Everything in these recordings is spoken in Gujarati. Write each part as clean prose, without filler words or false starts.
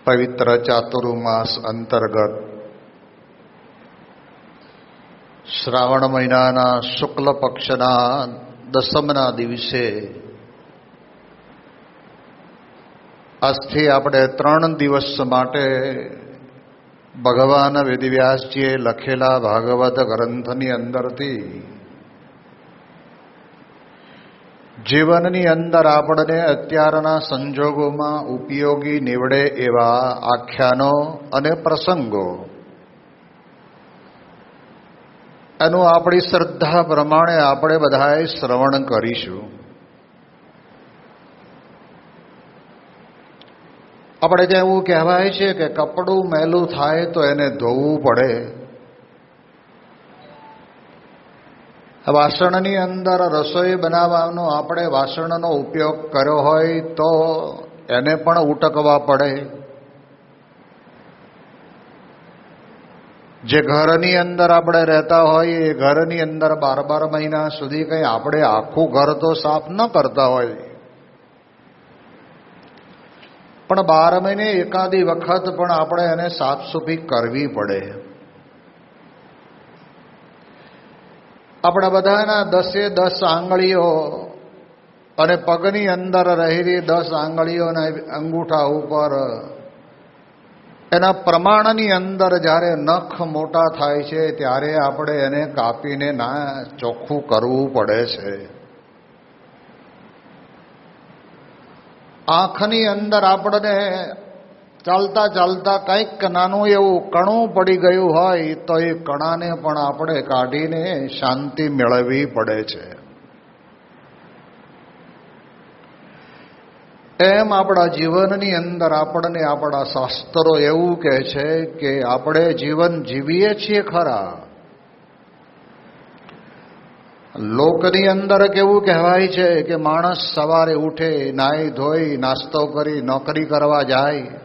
પવિત્ર ચાતુર્માસ અંતર્ગત શ્રાવણ મહિનાના શુક્લ પક્ષના દસમના દિવસે આજથી આપણે 3 દિવસ માટે ભગવાન વેદવ્યાસજીએ લખેલા ભાગવત ગ્રંથની અંદરથી જીવનની અંદર આપણને અત્યારના સંજોગોમાં ઉપયોગી નીવડે એવા આખ્યાનો અને પ્રસંગો એનું આપણી શ્રદ્ધા પ્રમાણે આપણે બધાએ શ્રવણ કરીશું. આપણે ત્યાં એવું કહેવાય છે કે કપડું મેલું થાય તો એને ધોવું પડે. વાસણની અંદર રસોઈ બનાવવાનો આપણે વાસણનો ઉપયોગ કર્યો હોય તો એને પણ ઉટકવા પડે. જે ઘરની અંદર આપણે રહેતા હોય એ ઘરની અંદર 12 મહિના સુધી કંઈ આપણે આખું ઘર તો સાફ ન કરતા હોય, પણ 12 મહિને એકાદી વખત પણ આપણે એને સાફસૂફી કરવી પડે. આપણા બધાના 10 આંગળીઓ અને પગની અંદર રહેલી 10 આંગળીઓના અંગૂઠા ઉપર એના પ્રમાણની અંદર જ્યારે નખ મોટા થાય છે ત્યારે આપણે એને કાપીને ચોખ્ખું કરવું પડે છે. આંખની અંદર આપણને ચાલતા ચાલતા કંઈક નાનું એવું કણું પડી ગયું હોય તો એ કણાને પણ આપણે કાઢીને શાંતિ મેળવવી પડે છે. એમ આપણા જીવનની અંદર આપણને આપણા શાસ્ત્રો એવું કહે છે કે આપણે જીવન જીવીએ છીએ ખરા. લોકની અંદર કેવું કહેવાય છે કે માણસ સવારે ઉઠે, નાહી ધોઈ, નાસ્તો કરી નોકરી કરવા જાય,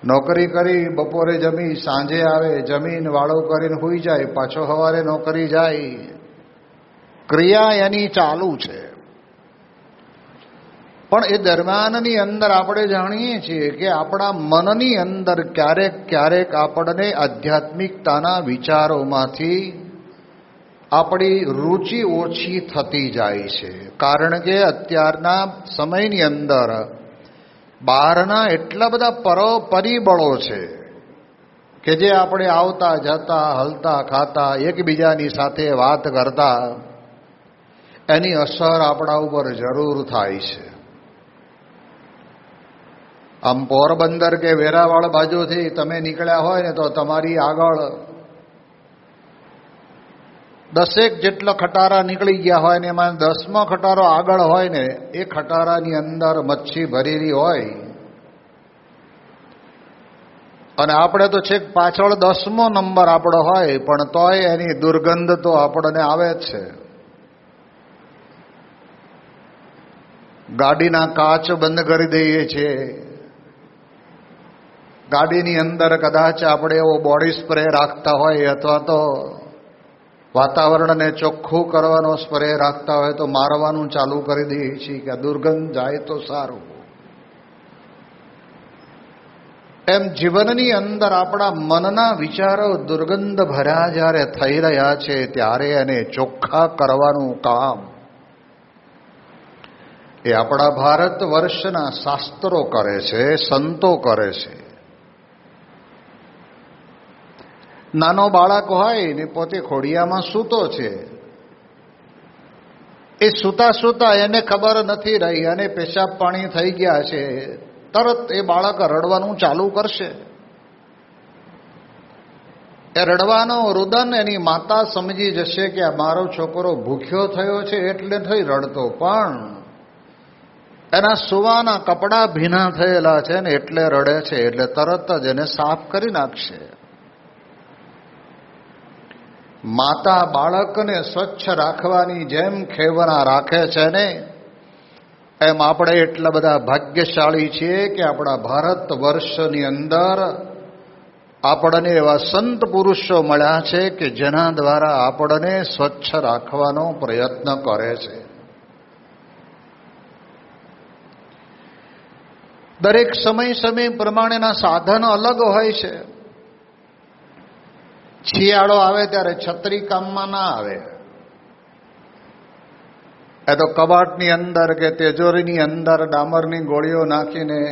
નોકરી કરી બપોરે જમી, સાંજે આવે, જમીન વાળો કરીને સૂઈ જાય, પાછો સવારે નોકરી જાય. ક્રિયા એની ચાલુ છે. પણ એ દરમિયાનની અંદર આપણે જાણીએ છીએ કે આપણા મનની અંદર ક્યારેક ક્યારેક આપણને આધ્યાત્મિકતાના વિચારોમાંથી આપણી રુચિ ઓછી થતી જાય છે. કારણ કે અત્યારના સમયની અંદર બહારના એટલા બધા પરિબળો છે કે જે આપણે આવતા જતા, હલતા ખાતા, એકબીજાની સાથે વાત કરતા એની અસર આપણા ઉપર જરૂર થાય છે. આમ પોરબંદર કે વેરાવળ બાજુથી તમે નીકળ્યા હોય ને તો તમારી આગળ 10 જેટલા ખટારા નીકળી ગયા હોય ને એમાં 10મો ખટારો આગળ હોય ને એ ખટારાની અંદર મચ્છી ભરેલી હોય અને આપણે તો છેક પાછળ 10મો નંબર આપણો હોય પણ તોય એની દુર્ગંધ તો આપણને આવે જ છે. ગાડીના કાચ બંધ કરી દઈએ છીએ. ગાડીની અંદર કદાચ આપણે એવો બોડી સ્પ્રે રાખતા હોય અથવા તો વાતાવરણને ચોખ્ખું કરવાનો સ્પ્રે રાખતા હોય તો મારવાનું ચાલુ કરી દઈએ છીએ કે દુર્ગંધ જાય તો સારું. એમ જીવનની અંદર આપણા મનના વિચારો દુર્ગંધ ભર્યા જ્યારે થઈ રહ્યા છે ત્યારે એને ચોખ્ખા કરવાનું કામ એ આપણા ભારત વર્ષના શાસ્ત્રો કરે છે, સંતો કરે છે. નાનો બાળક હોય ને પોતે ખોડિયામાં સૂતો છે, એ સૂતા સૂતા એને ખબર નથી રહી અને પેશાબ પાણી થઈ ગયા છે, તરત એ બાળક રડવાનું ચાલુ કરશે. એ રડવાનો રુદન એની માતા સમજી જશે કે આ મારો છોકરો ભૂખ્યો થયો છે એટલે નથી રડતો, પણ એના સુવાના કપડાં ભીના થયેલા છે ને એટલે રડે છે, એટલે તરત જ એને સાફ કરી નાખશે. માતા બાળકને સ્વચ્છ રાખવાની જેમ ખેવના રાખે છે ને એમ આપણે એટલા બધા ભાગ્યશાળી છીએ કે આપણા ભારત વર્ષની અંદર આપણને એવા સંત પુરુષો મળ્યા છે કે જેના દ્વારા આપણને સ્વચ્છ રાખવાનો પ્રયત્ન કરે છે. દરેક સમય પ્રમાણેના સાધનો અલગ હોય છે. શિયાળો આવે ત્યારે છત્રી કામમાં ના આવે. એ તો કબાટની અંદર કે તિજોરીની અંદર ડામરની ગોળીઓ નાખીને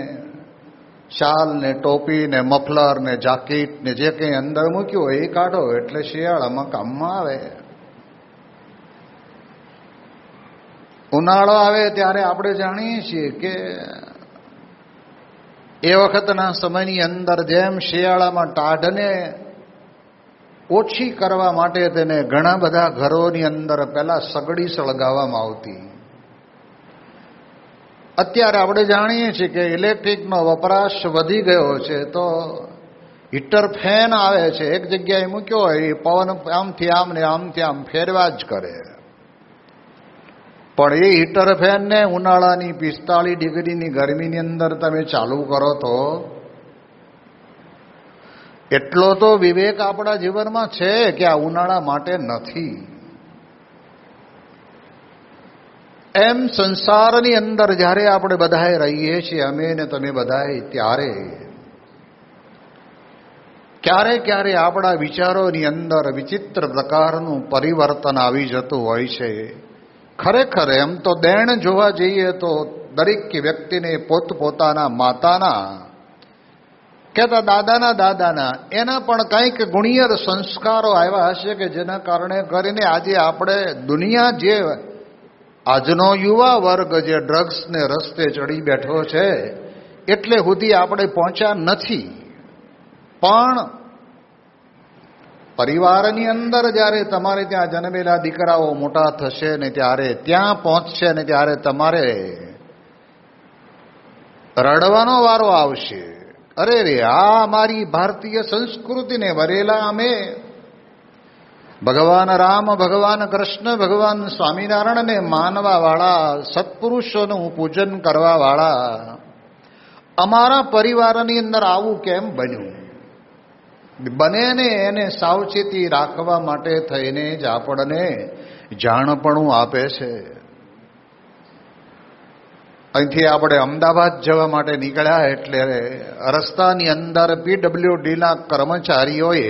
શાલ ને ટોપી ને મફલર ને જાકીટ ને જે કંઈ અંદર મૂક્યું હોય એ કાઢો એટલે શિયાળામાં કામમાં આવે. ઉનાળો આવે ત્યારે આપણે જાણીએ છીએ કે એ વખતના સમયની અંદર જેમ શિયાળામાં ટાઢને ઓછી કરવા માટે તેને ઘણા બધા ઘરોની અંદર પહેલા સગડી સળગાવવામાં આવતી. અત્યારે આપણે જાણીએ છીએ કે ઇલેક્ટ્રિકનો વપરાશ વધી ગયો છે તો હીટર ફેન આવે છે, એક જગ્યાએ મૂક્યો હોય એ પવન આમથી આમ ને આમથી આમ ફેરવા જ કરે. પણ એ હીટર ફેનને ઉનાળાની 45 ડિગ્રીની ગરમીની અંદર તમે ચાલુ કરો તો એટલો તો વિવેક આપણા જીવનમાં છે કે આ ઉનાળા માટે નથી. એમ સંસારની અંદર જ્યારે આપણે બધાએ રહીએ છીએ, અમે ને તમે બધાએ, ત્યારે ક્યારે ક્યારે આપણા વિચારોની અંદર વિચિત્ર પ્રકારનું પરિવર્તન આવી જતું હોય છે. ખરેખર એમ તો દેણ જોવા જઈએ તો દરેક વ્યક્તિને પોતપોતાના માતાના કહેતા દાદાના એના પણ કંઈક ગુણિયર સંસ્કારો આવ્યા હશે કે જેના કારણે કરીને આજે આપણે દુનિયા જે આજનો યુવા વર્ગ જે ડ્રગ્સને રસ્તે ચડી બેઠો છે એટલે સુધી આપણે પહોંચ્યા નથી. પણ પરિવારની અંદર જ્યારે તમારે ત્યાં જન્મેલા દીકરાઓ મોટા થશે ને ત્યારે ત્યાં પહોંચશે ને ત્યારે તમારે રડવાનો વારો આવશે. અરે રે, આ અમારી ભારતીય સંસ્કૃતિને વરેલા અમે ભગવાન રામ, ભગવાન કૃષ્ણ, ભગવાન સ્વામિનારાયણને માનવા વાળા, સત્પુરુષોનું પૂજન કરવા વાળા અમારા પરિવારની અંદર આવું કેમ બન્યું? બને ને એને સાવચેતી રાખવા માટે થઈને જ આપણને જાણપણું આપે છે. અહીંથી આપણે અમદાવાદ જવા માટે નીકળ્યા એટલે રસ્તાની અંદર PWDના કર્મચારીઓએ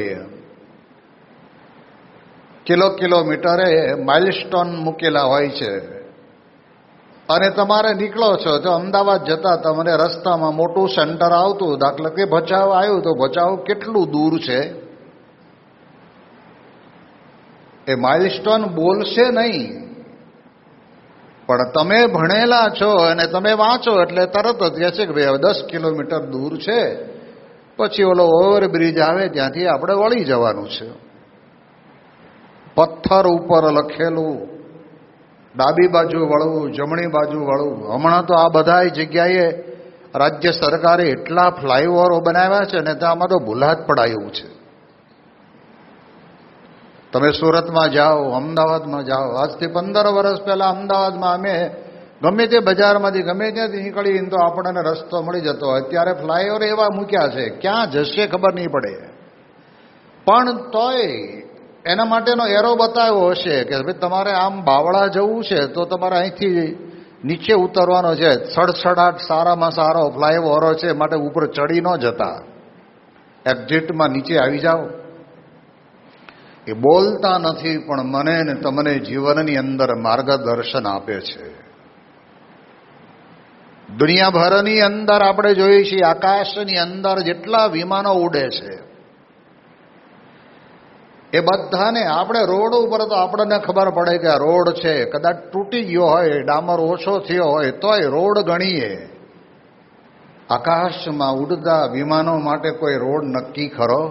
કિલોમીટરે માઇલસ્ટોન મૂકેલા હોય છે અને તમારે નીકળો છો તો અમદાવાદ જતા તમને રસ્તામાં મોટું સેન્ટર આવતું, દાખલા કે ભચાઉ આવ્યું તો ભચાઉ કેટલું દૂર છે એ માઇલસ્ટોન બોલશે નહીં, પણ તમે ભણેલા છો અને તમે વાંચો એટલે તરત જ કહે છે કે ભાઈ હવે 10 કિલોમીટર દૂર છે, પછી ઓલો ઓવરબ્રિજ આવે ત્યાંથી આપણે વળી જવાનું છે. પથ્થર ઉપર લખેલું ડાબી બાજુ વળવું, જમણી બાજુ વળવું. હમણાં તો આ બધા જગ્યાએ રાજ્ય સરકારે એટલા ફ્લાયઓવરો બનાવ્યા છે ને આમાં તો ભૂલા જ પડાયું છે. તમે સુરતમાં જાઓ, અમદાવાદમાં જાઓ, આજથી 15 વર્ષ પહેલા અમદાવાદમાં અમે ગમે તે બજારમાંથી ગમે ત્યાંથી નીકળીને તો આપણને રસ્તો મળી જતો. અત્યારે ફ્લાયઓવર એવા મૂક્યા છે ક્યાં જશે ખબર નહીં પડે. પણ તોય એના માટેનો એરો બતાવ્યો હશે કે ભાઈ તમારે આમ બાવળા જવું છે તો તમારે અહીંથી નીચે ઉતરવાનો છે. સડસડાટ સારામાં સારો ફ્લાયઓવરો છે માટે ઉપર ચડી ન જતા, એક્ઝિટમાં નીચે આવી જાઓ. એ બોલતા નથી પણ મને ને તમને જીવનની અંદર માર્ગદર્શન આપે છે. દુનિયાભરની અંદર આપણે જોઈએ છીએ આકાશની અંદર જેટલા વિમાનો ઉડે છે એ બધાને આપણે રોડ ઉપર તો આપણને ખબર પડે કે આ રોડ છે, કદાચ તૂટી ગયો હોય, ડામર ઓછો થયો હોય તોય રોડ ગણીએ. આકાશમાં ઉડતા વિમાનો માટે કોઈ રોડ નક્કી ખરો?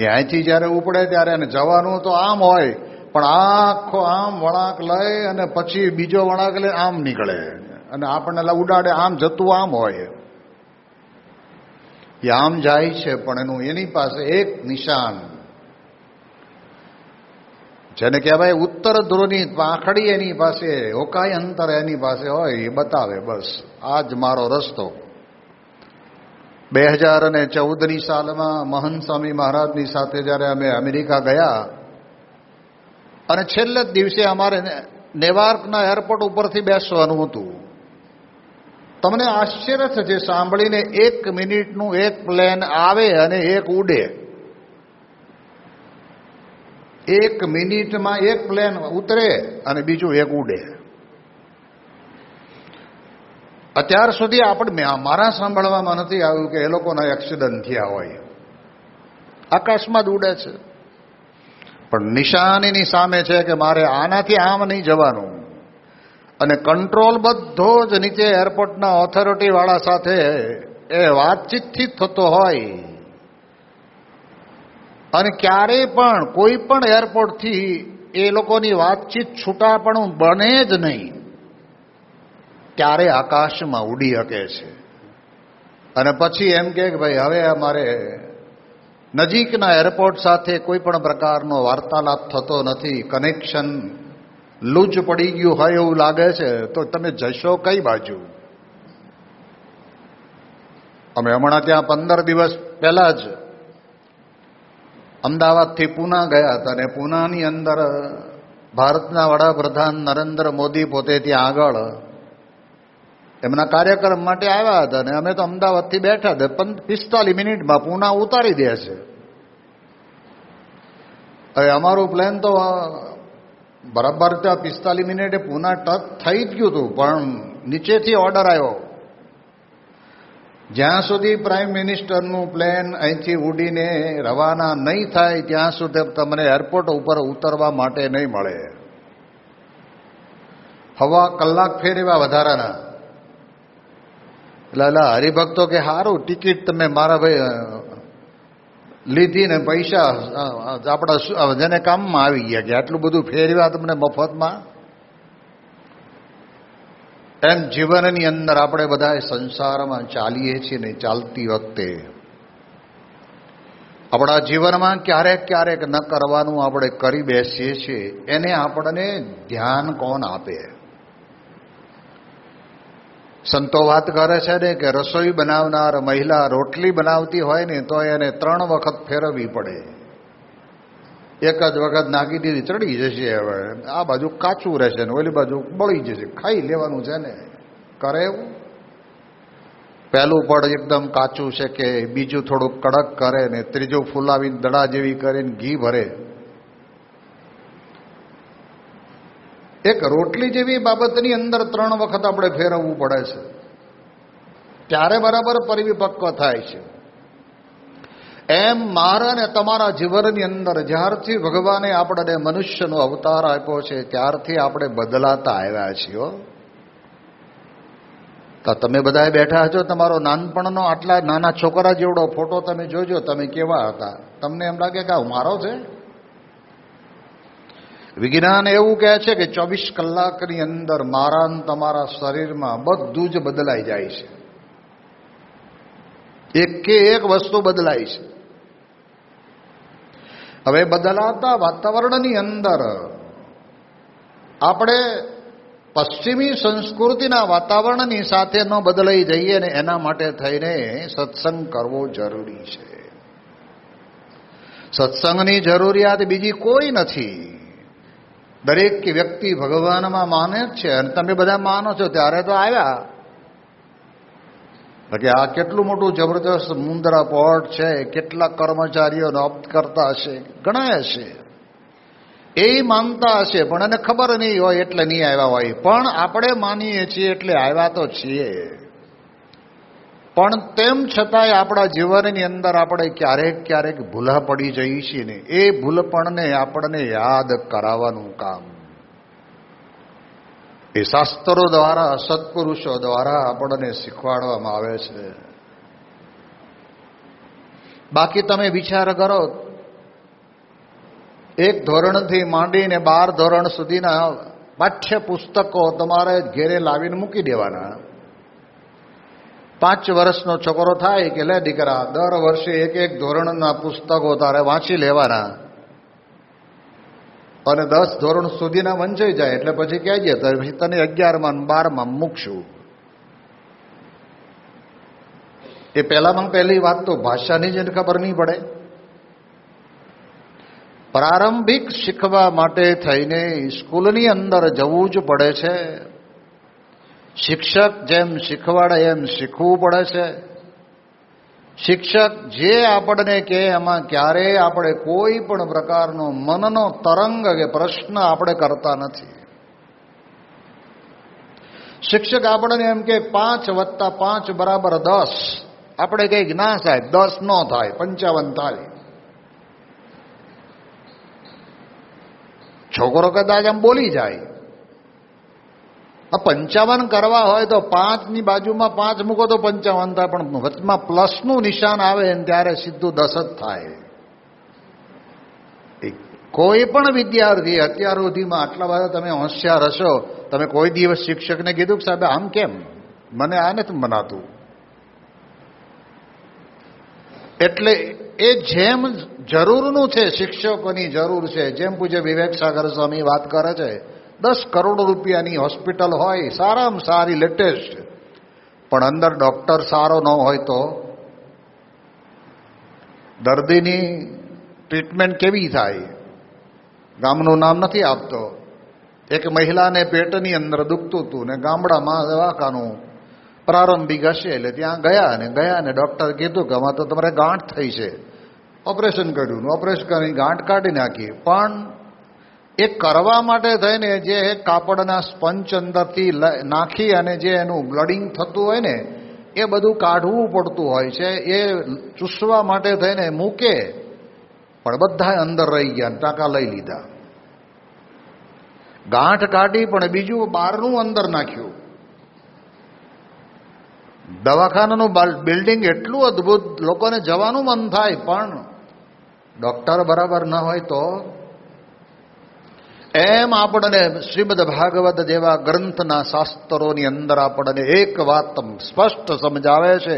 અહીંથી જ્યારે ઉપડે ત્યારે એને જવાનું તો આમ હોય પણ આખો આમ વળાંક લઈ અને પછી બીજો વળાંક લઈ આમ નીકળે અને આપણને ઉડાડે આમ જતું આમ હોય. એ આમ જાય છે પણ એની પાસે એક નિશાન, જેને કહેવાય ઉત્તર ધ્રુવની પાંખડી એની પાસે, ઓકાય અંતર એની પાસે હોય, એ બતાવે બસ આ જ મારો રસ્તો. 2014ની સાલમાં મહંત સ્વામી મહારાજની સાથે જ્યારે અમે અમેરિકા ગયા અને છેલ્લે જ દિવસે અમારે નેવાર્કના એરપોર્ટ ઉપરથી બેસવાનું હતું તમને આશ્ચર્ય થશે સાંભળીને, 1 મિનિટનું એક પ્લેન આવે અને એક ઉડે. 1 મિનિટમાં એક પ્લેન ઉતરે અને બીજું એક ઉડે. અત્યાર સુધી આપણે મારા સાંભળવામાં નથી આવ્યું કે એ લોકોના એક્સિડન્ટ થયા હોય. આકાશમાં જ ઉડે છે, પણ નિશાનીની સામે છે કે મારે આનાથી આમ નહીં જવાનું. અને કંટ્રોલ બધો જ નીચે એરપોર્ટના ઓથોરિટી વાળા સાથે એ વાતચીતથી થતો હોય. અને ક્યારેય પણ કોઈ પણ એરપોર્ટથી એ લોકોની વાતચીત છૂટાપણું બને જ નહીં. ત્યારે આકાશમાં ઉડી શકે છે. અને પછી એમ કે ભાઈ હવે અમારે નજીકના એરપોર્ટ સાથે કોઈ પણ પ્રકારનો વાર્તાલાપ થતો નથી, કનેક્શન લૂજ પડી ગયું હોય એવું લાગે છે, તો તમે જશો કઈ બાજુ? અમે હમણાં ત્યાં 15 દિવસ પહેલા જ અમદાવાદથી પૂના ગયા હતા. અને પૂનાની અંદર ભારતના વડાપ્રધાન નરેન્દ્ર મોદી પોતે ત્યાં આગળ એમના કાર્યક્રમ માટે આવ્યા હતા. અને અમે તો અમદાવાદથી બેઠા હતા. 45 મિનિટમાં પૂના ઉતારી દે છે. હવે અમારું પ્લેન તો બરાબર ત્યાં 45 મિનિટે પૂના ટચ થઈ જ ગયું હતું, પણ નીચેથી ઓર્ડર આવ્યો, જ્યાં સુધી પ્રાઇમ મિનિસ્ટરનું પ્લેન અહીંથી ઉડીને રવાના નહીં થાય ત્યાં સુધી તમને એરપોર્ટ ઉપર ઉતરવા માટે નહીં મળે. હવા કલાક ફેરવ્યા વધારાના. એટલે હરિભક્તો કે સારું ટિકિટ તમે મારા ભાઈ લીધી ને પૈસા આપણા જેને કામમાં આવી ગયા કે આટલું બધું ફેરવ્યા તમને મફતમાં. એમ જીવનની અંદર આપણે બધા સંસારમાં ચાલીએ છીએ ને ચાલતી વખતે આપણા જીવનમાં ક્યારેક ક્યારેક ન કરવાનું આપણે કરી બેસીએ છીએ. એને આપણને ધ્યાન કોણ આપે? સંતો વાત કરે છે ને કે રસોઈ બનાવનાર મહિલા રોટલી બનાવતી હોય ને તો એને 3 વખત ફેરવવી પડે. એક જ વખત નાખી દીધી ચડી જશે, હવે આ બાજુ કાચું રહેશે ને ઓલી બાજુ બળી જશે, ખાઈ લેવાનું છે ને. કરે એવું? પહેલું પડ એકદમ કાચું છે કે બીજું થોડું કડક કરે ને ત્રીજું ફૂલાવીને દડા જેવી કરીને ઘી ભરે. એક રોટલી જેવી બાબતની અંદર 3 વખત આપણે ફેરવવું પડે છે, ત્યારે બરાબર પરિપક્વ થાય છે. એમ મારા ને તમારા જીવનની અંદર જ્યારથી ભગવાને આપણને મનુષ્યનો અવતાર આપ્યો છે ત્યારથી આપણે બદલાતા આવ્યા છીએ. તો તમે બધા બેઠા છો, તમારો નાનપણનો આટલા નાના છોકરા જેવડો ફોટો તમે જોજો, તમે કેવા હતા. તમને એમ લાગે કે આ મારો છે? વિજ્ઞાન એવું કહે છે કે 24 કલાકની અંદર મારા તમારા શરીરમાં બધું જ બદલાઈ જાય છે. એકે એક વસ્તુ બદલાય છે. હવે બદલાતા વાતાવરણની અંદર આપણે પશ્ચિમી સંસ્કૃતિના વાતાવરણની સાથે ન બદલાઈ જઈએ ને એના માટે થઈને સત્સંગ કરવો જરૂરી છે. સત્સંગની જરૂરિયાત બીજી કોઈ નથી. દરેક વ્યક્તિ ભગવાનમાં માને જ છે, અને તમે બધા માનો છો ત્યારે તો આવ્યા. કે આ કેટલું મોટું જબરદસ્ત મુંદ્રા પોર્ટ છે, કેટલા કર્મચારીઓ નોપ કરતા હશે, ઘણા હશે, એ માનતા હશે, પણ એને ખબર નહીં હોય એટલે નહીં આવ્યા હોય. પણ આપણે માનીએ છીએ એટલે આવ્યા તો છીએ. પણ તેમ છતાંય આપણા જીવનની અંદર આપણે ક્યારેક ક્યારેક ભૂલા પડી જઈએ છીએ ને એ ભૂલપણને આપણને યાદ કરાવવાનું કામ એ શાસ્ત્રો દ્વારા, સત્પુરુષો દ્વારા આપણને શીખવાડવામાં આવે છે. બાકી તમે વિચાર કરો, 1 ધોરણથી માંડીને 12 ધોરણ સુધીના પાઠ્ય પુસ્તકો તમારે ઘેરે લાવીને મૂકી દેવાના. 5 વર્ષનો છોકરો થાય કે લે દીકરા, દર વર્ષે 1 ધોરણના પુસ્તકો તારે વાંચી લેવાના, અને 10 ધોરણ સુધીના વંચાઈ જાય એટલે પછી કહેજે તો પછી તને 11માં અને 12માં મૂકશું. એ પહેલામાં પહેલી વાત તો ભાષાની જ ખબર નહીં પડે. પ્રારંભિક શીખવા માટે થઈને સ્કૂલની અંદર જવું જ પડે છે. શિક્ષક જેમ શીખવાડે એમ શીખવું પડે છે. શિક્ષક જે આપણને કહે એમાં ક્યારેય આપણે કોઈ પણ પ્રકારનો મનનો તરંગ કે પ્રશ્ન આપણે કરતા નથી. શિક્ષક આપણને એમ કે 5 + 5 = 10. આપણે કહીએ ના સાહેબ 10 ન થાય, 55 થાય. છોકરો કદાચ આમ બોલી જાય, 55 કરવા હોય તો 5ની બાજુમાં 5 મૂકો તો 55 થાય, પણ વચમાં પ્લસનું નિશાન આવે ને ત્યારે સીધું 10 જ થાય. કોઈ પણ વિદ્યાર્થી અત્યાર સુધીમાં આટલા બધા તમે હોશિયાર હશો, તમે કોઈ દિવસ શિક્ષકને કીધું કે સાહેબ આમ કેમ, મને આ નથી મનાતું? એટલે એ જેમ જરૂરનું છે, શિક્ષકોની જરૂર છે. જેમ પૂજ્ય વિવેક સાગર સ્વામી વાત કરે છે, 10 કરોડ રૂપિયાની હોસ્પિટલ હોય, સારામાં સારી લેટેસ્ટ, પણ અંદર ડોક્ટર સારો ન હોય તો દર્દીની ટ્રીટમેન્ટ કેવી થાય? ગામનું નામ નથી આપતો. એક મહિલાને પેટની અંદર દુખતું હતું ને ગામડામાં દવાખાનું પ્રારંભિક હશે એટલે ત્યાં ગયા ને ડૉક્ટર કીધું કે આમાં તો તમારે ગાંઠ થઈ છે. ઓપરેશન કર્યું, ઓપરેશન કરી ગાંઠ કાઢી નાખી. પણ એ કરવા માટે થઈને જે કાપડના સ્પંચ અંદરથી નાખી અને જે એનું બ્લડિંગ થતું હોય ને એ બધું કાઢવું પડતું હોય છે. એ ચૂસવા માટે થઈને મૂકે, પણ બધા અંદર રહી ગયા, ટાંકા લઈ લીધા. ગાંઠ કાઢી પણ બીજું બહારનું અંદર નાખ્યું. દવાખાનાનું બિલ્ડિંગ એટલું અદ્ભુત, લોકોને જવાનું મન થાય, પણ ડોક્ટર બરાબર ન હોય તો. એમ આપણને શ્રીમદ ભાગવત જેવા ગ્રંથના શાસ્ત્રોની અંદર આપણને એક વાત સ્પષ્ટ સમજાવે છે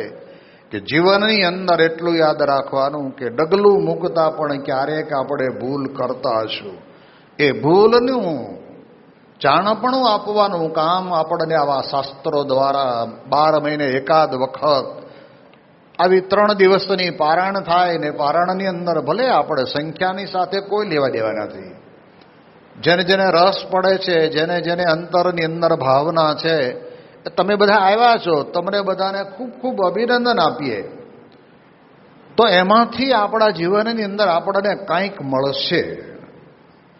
કે જીવનની અંદર એટલું યાદ રાખવાનું કે ડગલું મૂકતા પણ ક્યારેક આપણે ભૂલ કરતા હશું. એ ભૂલનું જાણપણું આપવાનું કામ આપણને આવા શાસ્ત્રો દ્વારા 12 મહિને એકાદ વખત આવી 3 દિવસની પારાયણ થાય ને પારાયણની અંદર ભલે આપણે સંખ્યાની સાથે કોઈ લેવા દેવા નથી. જેને જેને રસ પડે છે, જેને જેને અંતરની અંદર ભાવના છે, તમે બધા આવ્યા છો, તમને બધાને ખૂબ ખૂબ અભિનંદન આપીએ. તો એમાંથી આપણા જીવનની અંદર આપણને કંઈક મળશે.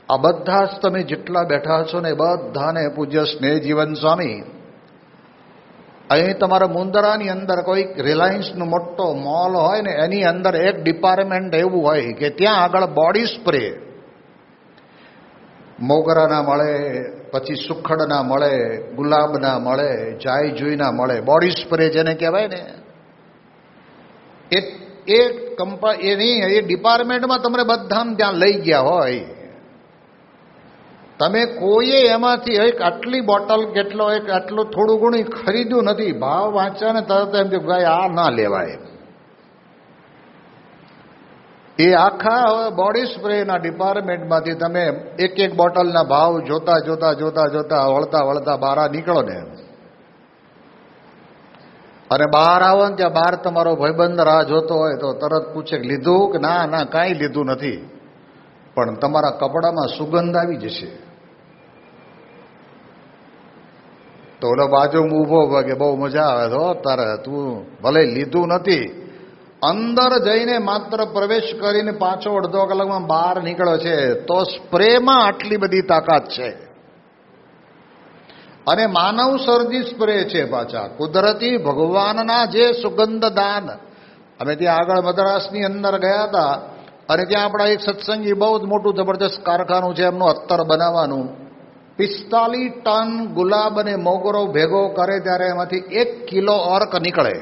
આ બધા જ તમે જેટલા બેઠા છો ને બધાને પૂજ્ય સ્નેહજીવન સ્વામી અહીં તમારા મુંદરાની અંદર કોઈક રિલાયન્સનો મોટો મોલ હોય ને એની અંદર એક ડિપાર્ટમેન્ટ એવું હોય કે ત્યાં આગળ બોડી સ્પ્રે મોગરાના મળે, પછી સુખડના મળે, ગુલાબના મળે, જાયજુઈના મળે. બોડી સ્પ્રે જેને કહેવાય ને એ ડિપાર્ટમેન્ટમાં તમને બધાને ત્યાં લઈ ગયા હોય. તમે કોઈએ એમાંથી એક આટલી બોટલ કેટલો એક આટલું થોડું ઘણું ખરીદ્યું નથી. ભાવ વાંચ્યા ને તરત એમ કે ભાઈ આ ના લેવાય. એ આખા બોડી સ્પ્રેના ડિપાર્ટમેન્ટમાંથી તમે એક એક બોટલના ભાવ જોતા જોતા જોતા જોતા વળતા વળતા બહાર નીકળો ને, અને બહાર આવો ને ત્યાં બહાર તમારો ભાઈબંધ રાહ જોતો હોય તો તરત પૂછે લીધું કે ના ના કાંઈ લીધું નથી, પણ તમારા કપડામાં સુગંધ આવી જશે. તો ઓલો બાજુમાં ઊભો કે બહુ મજા આવે તો તારે તું ભલે લીધું નથી, અંદર જઈને માત્ર પ્રવેશ કરીને પાછો અડધો કલાકમાં બહાર નીકળ્યો છે તો સ્પ્રેમાં આટલી બધી તાકાત છે. અને માનવ સર્જી સ્પ્રે છે પાછા, કુદરતી ભગવાનના જે સુગંધ દાન. અમે ત્યાં આગળ મદ્રાસની અંદર ગયા હતા અને ત્યાં આપણા એક સત્સંગી બહુ જ મોટું જબરદસ્ત કારખાનું છે એમનું અત્તર બનાવવાનું. 45 ટન ગુલાબ અને મોગરો ભેગો કરે ત્યારે એમાંથી 1 કિલો અર્ક નીકળે.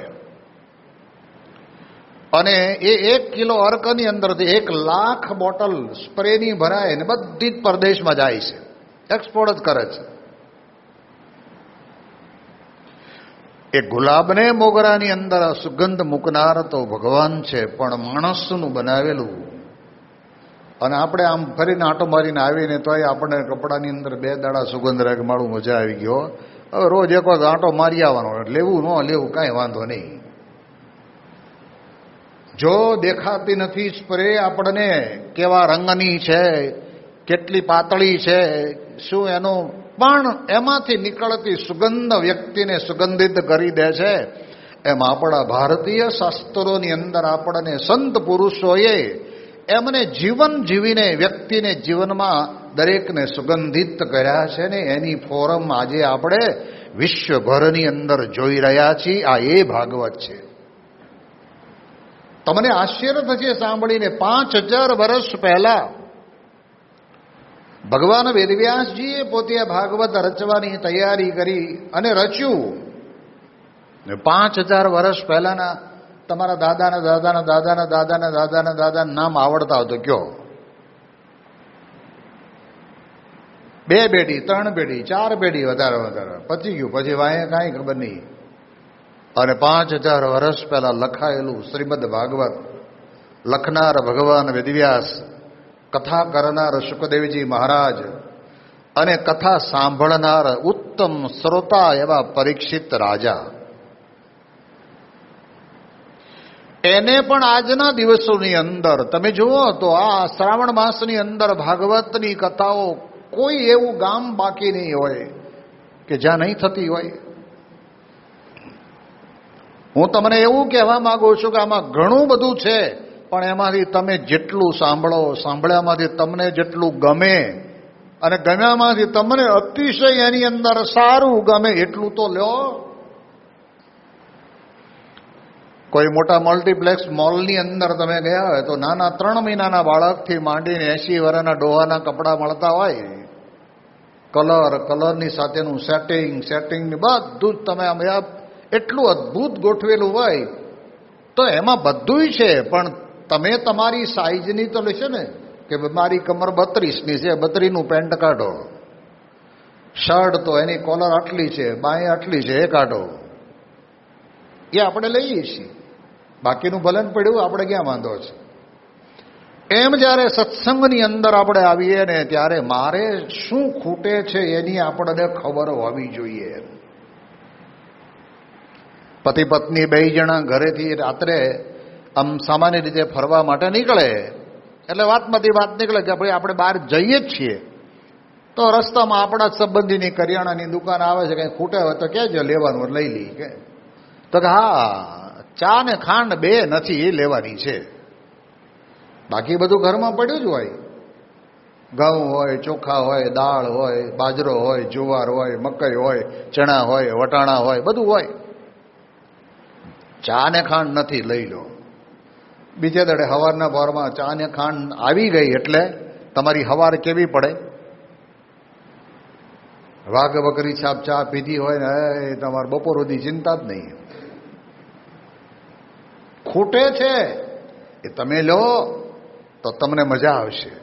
અને એ 1 કિલો અર્કની અંદરથી 1 લાખ બોટલ સ્પ્રેની ભરાય ને બધી જ પરદેશમાં જાય છે, એક્સપોર્ટ જ કરે છે. એ ગુલાબને મોગરાની અંદર સુગંધ મૂકનાર તો ભગવાન છે, પણ માણસનું બનાવેલું. અને આપણે આમ ફરીને આંટો મારીને આવીને તોય આપણે કપડાની અંદર 2 દાડા સુગંધ રાખે, મારું મજા આવી ગયો. હવે રોજ એક વખત આંટો મારી આવવાનો, લેવું ન લેવું કાંઈ વાંધો નહીં. જો દેખાતી નથી સ્પ્રે આપણને કેવા રંગની છે, કેટલી પાતળી છે, શું એનું પણ એમાંથી નીકળતી સુગંધ વ્યક્તિને સુગંધિત કરી દે છે. એમ આપણા ભારતીય શાસ્ત્રોની અંદર આપણને સંત પુરુષોએ એમને જીવન જીવીને વ્યક્તિને જીવનમાં દરેકને સુગંધિત કર્યા છે ને એની ફોરમ આજે આપણે વિશ્વભરની અંદર જોઈ રહ્યા છીએ. આ એ ભાગવત છે. તમને આશ્ચર્ય થશે સાંભળીને, 5000 વર્ષ પહેલા ભગવાન વેદવ્યાસજીએ પોતે આ ભાગવત રચવાની તૈયારી કરી અને રચ્યું. 5000 વર્ષ પહેલાના તમારા દાદાના દાદાના દાદાના દાદાના દાદાના દાદાના નામ આવડતા હોય તો કયો? 2 પેઢી 3 પેઢી 4 પેઢી વધારે પતી ગયું. પછી વાંહે કાંઈ ખબર નહીં. અને 5000 વર્ષ પહેલા લખાયેલું શ્રીમદ ભાગવત લખનાર ભગવાન વેદવ્યાસ, કથા કરનાર સુખદેવજી મહારાજ અને કથા સાંભળનાર ઉત્તમ શ્રોતા એવા પરીક્ષિત રાજા, એને પણ આજના દિવસોની અંદર તમે જુઓ તો આ શ્રાવણ માસની અંદર ભાગવતની કથાઓ કોઈ એવું ગામ બાકી નહીં હોય કે જ્યાં નહીં થતી હોય. હું તમને એવું કહેવા માંગુ છું કે આમાં ઘણું બધું છે, પણ એમાંથી તમે જેટલું સાંભળો, સાંભળ્યામાંથી તમને જેટલું ગમે અને ગમ્યામાંથી તમને અતિશય એની અંદર સારું ગમે એટલું તો લ્યો. કોઈ મોટા મલ્ટીપ્લેક્સ મોલની અંદર તમે ગયા હોય તો નાના 3 મહિનાના બાળકથી માંડીને 80 વર્ષના ડોહાના કપડાં મળતા હોય. કલરની સાથેનું સેટિંગની બધું જ તમે આમ એટલું અદ્ભુત ગોઠવેલું હોય તો એમાં બધુંય છે. પણ તમે તમારી સાઈઝની તો લેશો ને કે મારી કમર 32ની છે, 32નું પેન્ટ કાઢો. શર્ટ તો એની કોલર આટલી છે, બાંય આટલી છે, એ કાઢો. એ આપણે લઈએ છીએ. બાકીનું ભલન પડ્યું આપણે ક્યાં વાંધો છે. એમ જ્યારે સત્સંગની અંદર આપણે આવીએ ને ત્યારે મારે શું ખૂટે છે એની આપણને ખબર હોવી જોઈએ. પતિ પત્ની 2 જણા ઘરેથી રાત્રે આમ સામાન્ય રીતે ફરવા માટે નીકળે એટલે વાતમાંથી વાત નીકળે કે ભાઈ આપણે બહાર જઈએ જ છીએ. તો રસ્તામાં આપણા સંબંધીની કરિયાણાની દુકાન આવે છે, કંઈ ખૂટે હોય તો કહેજો, લેવાનું લઈ લઈ. કે તો કે હા, ચા ને ખાંડ 2 નથી, એ લેવાની છે. બાકી બધું ઘરમાં પડ્યું જ હોય. ઘઉં હોય, ચોખા હોય, દાળ હોય, બાજરો હોય, જુવાર હોય, મકાઈ હોય, ચણા હોય, વટાણા હોય, બધું હોય. ચા ને ખાંડ નથી, લઈ લો. બીજે દાડે હવારના પોરમાં ચા ને ખાંડ આવી ગઈ એટલે તમારી હવાર કેવી પડે? વાઘ બકરી છાપ ચા પીધી હોય ને તમારે બપોર સુધી ચિંતા જ નહીં. ખૂટે છે એ તમે લો તો તમને મજા આવશે.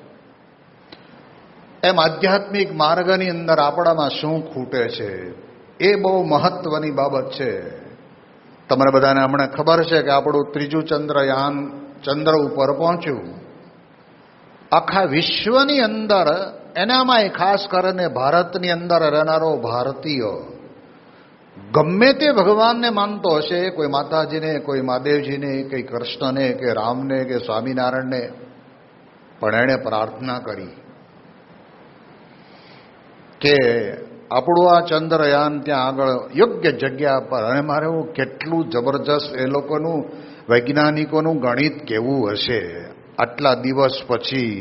એમ આધ્યાત્મિક માર્ગની અંદર આપણામાં શું ખૂટે છે એ બહુ મહત્વની બાબત છે. તમને બધાને હમણાં ખબર છે કે આપણું 3જું ચંદ્રયાન ચંદ્ર ઉપર પહોંચ્યું. આખા વિશ્વની અંદર એનામાંય ખાસ કરીને ભારતની અંદર રહેનારો ભારતીય ગમે તે ભગવાનને માનતો હશે, કોઈ માતાજીને, કોઈ મહાદેવજીને, કોઈ કૃષ્ણને, કે રામને, કે સ્વામિનારાયણને, પણ એણે પ્રાર્થના કરી કે આપણું આ ચંદ્રયાન ત્યાં આગળ યોગ્ય જગ્યા પર. અને મારે એવું કેટલું જબરજસ્ત એ લોકોનું વૈજ્ઞાનિકોનું ગણિત કેવું હશે. આટલા દિવસ પછી,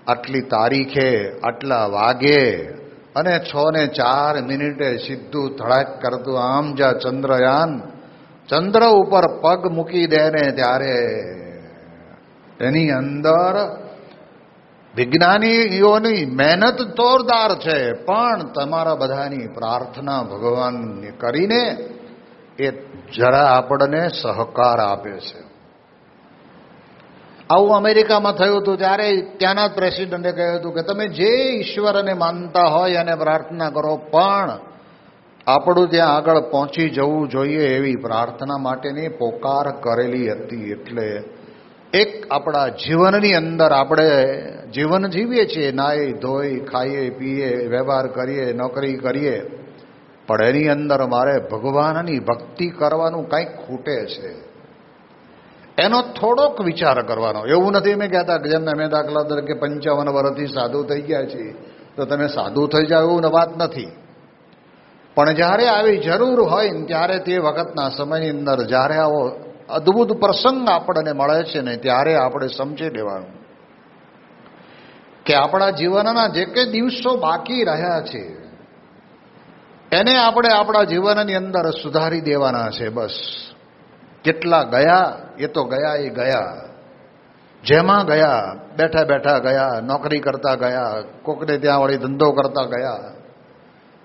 આટલી તારીખે, આટલા વાગે અને 6:04 સીધું ધડાક કરતું આમ જ્યાં ચંદ્રયાન ચંદ્ર ઉપર પગ મૂકી દે ને ત્યારે એની અંદર વિજ્ઞાનીઓની મહેનત જોરદાર છે, પણ તમારા બધાની પ્રાર્થના ભગવાનને કરીને એ જરા આપણને સહકાર આપે છે. આવું અમેરિકામાં થયું હતું ત્યારે ત્યાંના જ પ્રેસિડેન્ટે કહ્યું હતું કે તમે જે ઈશ્વરને માનતા હોય એને પ્રાર્થના કરો, પણ આપણું ત્યાં આગળ પહોંચી જવું જોઈએ એવી પ્રાર્થના માટેની પોકાર કરેલી હતી. એટલે એક આપણા જીવનની અંદર આપણે જીવન જીવીએ છીએ, નાહી ધોઈ, ખાઈએ પીએ, વ્યવહાર કરીએ, નોકરી કરીએ, પણ એની અંદર મારે ભગવાનની ભક્તિ કરવાનું કંઈક ખૂટે છે. એનો થોડોક વિચાર કરવાનો. એવું નથી મેં કહેતા કે જેમને મેં દાખલા તરીકે 55 વર્ષથી સાધુ થઈ ગયા છીએ તો તમે સાધુ થઈ જાવ એવું વાત નથી. પણ જ્યારે આવી જરૂર હોય ને ત્યારે તે વખતના સમયની અંદર જ્યારે આવો અદ્ભુત પ્રસંગ આપણને મળે છે ને ત્યારે આપણે સમજી લેવાનું કે આપણા જીવનના જે કંઈ દિવસો બાકી રહ્યા છે એને આપણે આપણા જીવનની અંદર સુધારી દેવાના છે. બસ કેટલા ગયા એ તો ગયા, એ ગયા. જેમાં ગયા, બેઠા બેઠા ગયા, નોકરી કરતા ગયા, કોકને ત્યાં વળી ધંધો કરતા ગયા.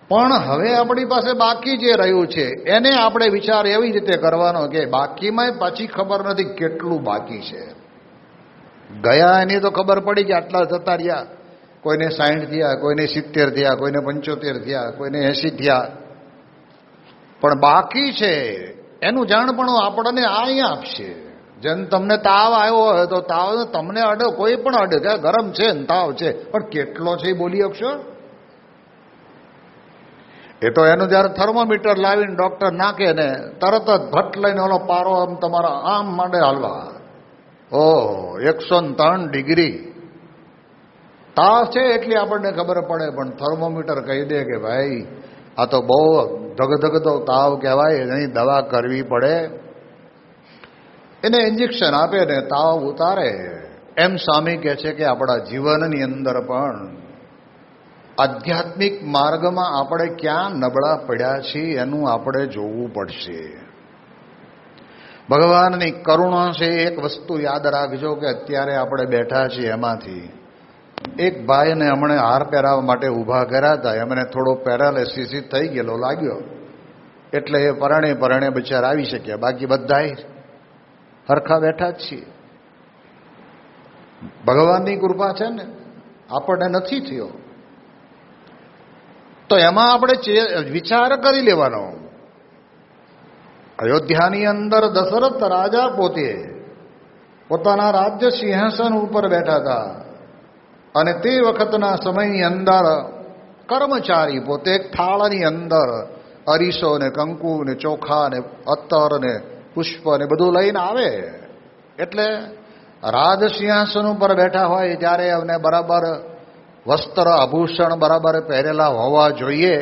પણ હવે આપણી પાસે બાકી જે રહ્યું છે એને આપણે વિચાર એવી રીતે કરવાનો કે બાકીમાં પાછી ખબર નથી કેટલું બાકી છે. ગયા એની તો ખબર પડી કે આટલા જતા રહ્યા. કોઈને 60 થયા, કોઈને 70 થયા, કોઈને 75 થયા, કોઈને 80 થયા. પણ બાકી છે એનું જાણપણું આપણને આ અહીંયા આપશે. જેમ તમને તાવ આવ્યો હોય તો તાવ તમને અડે, કોઈ પણ અડે કે ગરમ છે ને તાવ છે, પણ કેટલો છે એ બોલી શકશો? એ તો એનું જ્યારે થર્મોમીટર લાવીને ડોક્ટર નાખે ને તરત જ ભટ્ટ લઈને ઓલો પારો આમ તમારા આમ માંડે હાલવા. ઓહ, 103 ડિગ્રી તાવ છે એટલી આપણને ખબર પડે. પણ થર્મોમીટર કહી દે કે ભાઈ આ તો બહુ ધગધગતો તાવ કહેવાય, એની દવા કરવી પડે. એને ઇન્જેક્શન આપે ને તાવ ઉતારે. એમ સ્વામી કહે છે કે આપણા જીવનની અંદર પણ આધ્યાત્મિક માર્ગમાં આપણે ક્યાં નબળા પડ્યા છીએ એનું આપણે જોવું પડશે. ભગવાનની કરુણા છે. એક વસ્તુ યાદ રાખજો કે અત્યારે આપણે બેઠા છીએ એમાંથી એક ભાઈને હમણે હાર પહેરાવવા માટે ઊભા કર્યા હતા. એમને થોડો પેરાલિસિસ થઈ ગયેલો લાગ્યો એટલે એ પરણે બચાર આવી શક્યા. બાકી બધાય હરખા બેઠા જ છીએ. ભગવાનની કૃપા છે ને, આપણને નથી થયો તો એમાં આપણે વિચાર કરી લેવાનો. અયોધ્યાની અંદર દશરથ રાજા પોતે પોતાના રાજ્ય સિંહાસન ઉપર બેઠા હતા અને તે વખતના સમયની અંદર કર્મચારી પોતે એક થાળની અંદર અરીસો ને કંકુ ને ચોખા ને અત્તર ને પુષ્પ ને બધું લઈને આવે. એટલે રાજ સિંહાસન ઉપર બેઠા હોય ત્યારે એમને બરાબર વસ્ત્ર આભૂષણ બરાબર પહેરેલા હોવા જોઈએ.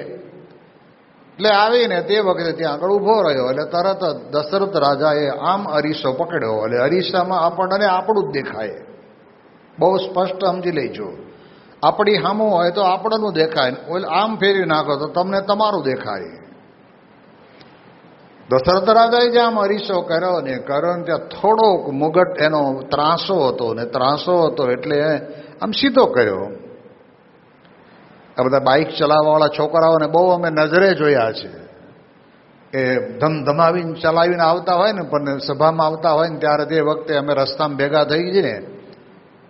એટલે આવીને તે વખતે ત્યાં આગળ ઊભો રહ્યો. એટલે તરત જ દશરથ રાજાએ આમ અરીસો પકડ્યો. એટલે અરીસામાં આપણને આપણું જ દેખાય. બહુ સ્પષ્ટ સમજી લેજો. આપણી સામું હોય તો આપણનું દેખાય, આમ ફેરવી નાખો તો તમને તમારું દેખાય. દશરથ રાજાએ જે આમ અરીસો કર્યો ને ત્યાં થોડોક મુગટ એનો ત્રાસો હતો ને ત્રાસો હતો એટલે આમ સીધો કર્યો. આ બધા બાઇક ચલાવવાવાળા છોકરાઓને બહુ અમે નજરે જોયા છે. એ ધમધમાવીને ચલાવીને આવતા હોય ને, પણ સભામાં આવતા હોય ને ત્યારે તે વખતે અમે રસ્તામાં ભેગા થઈ જઈએ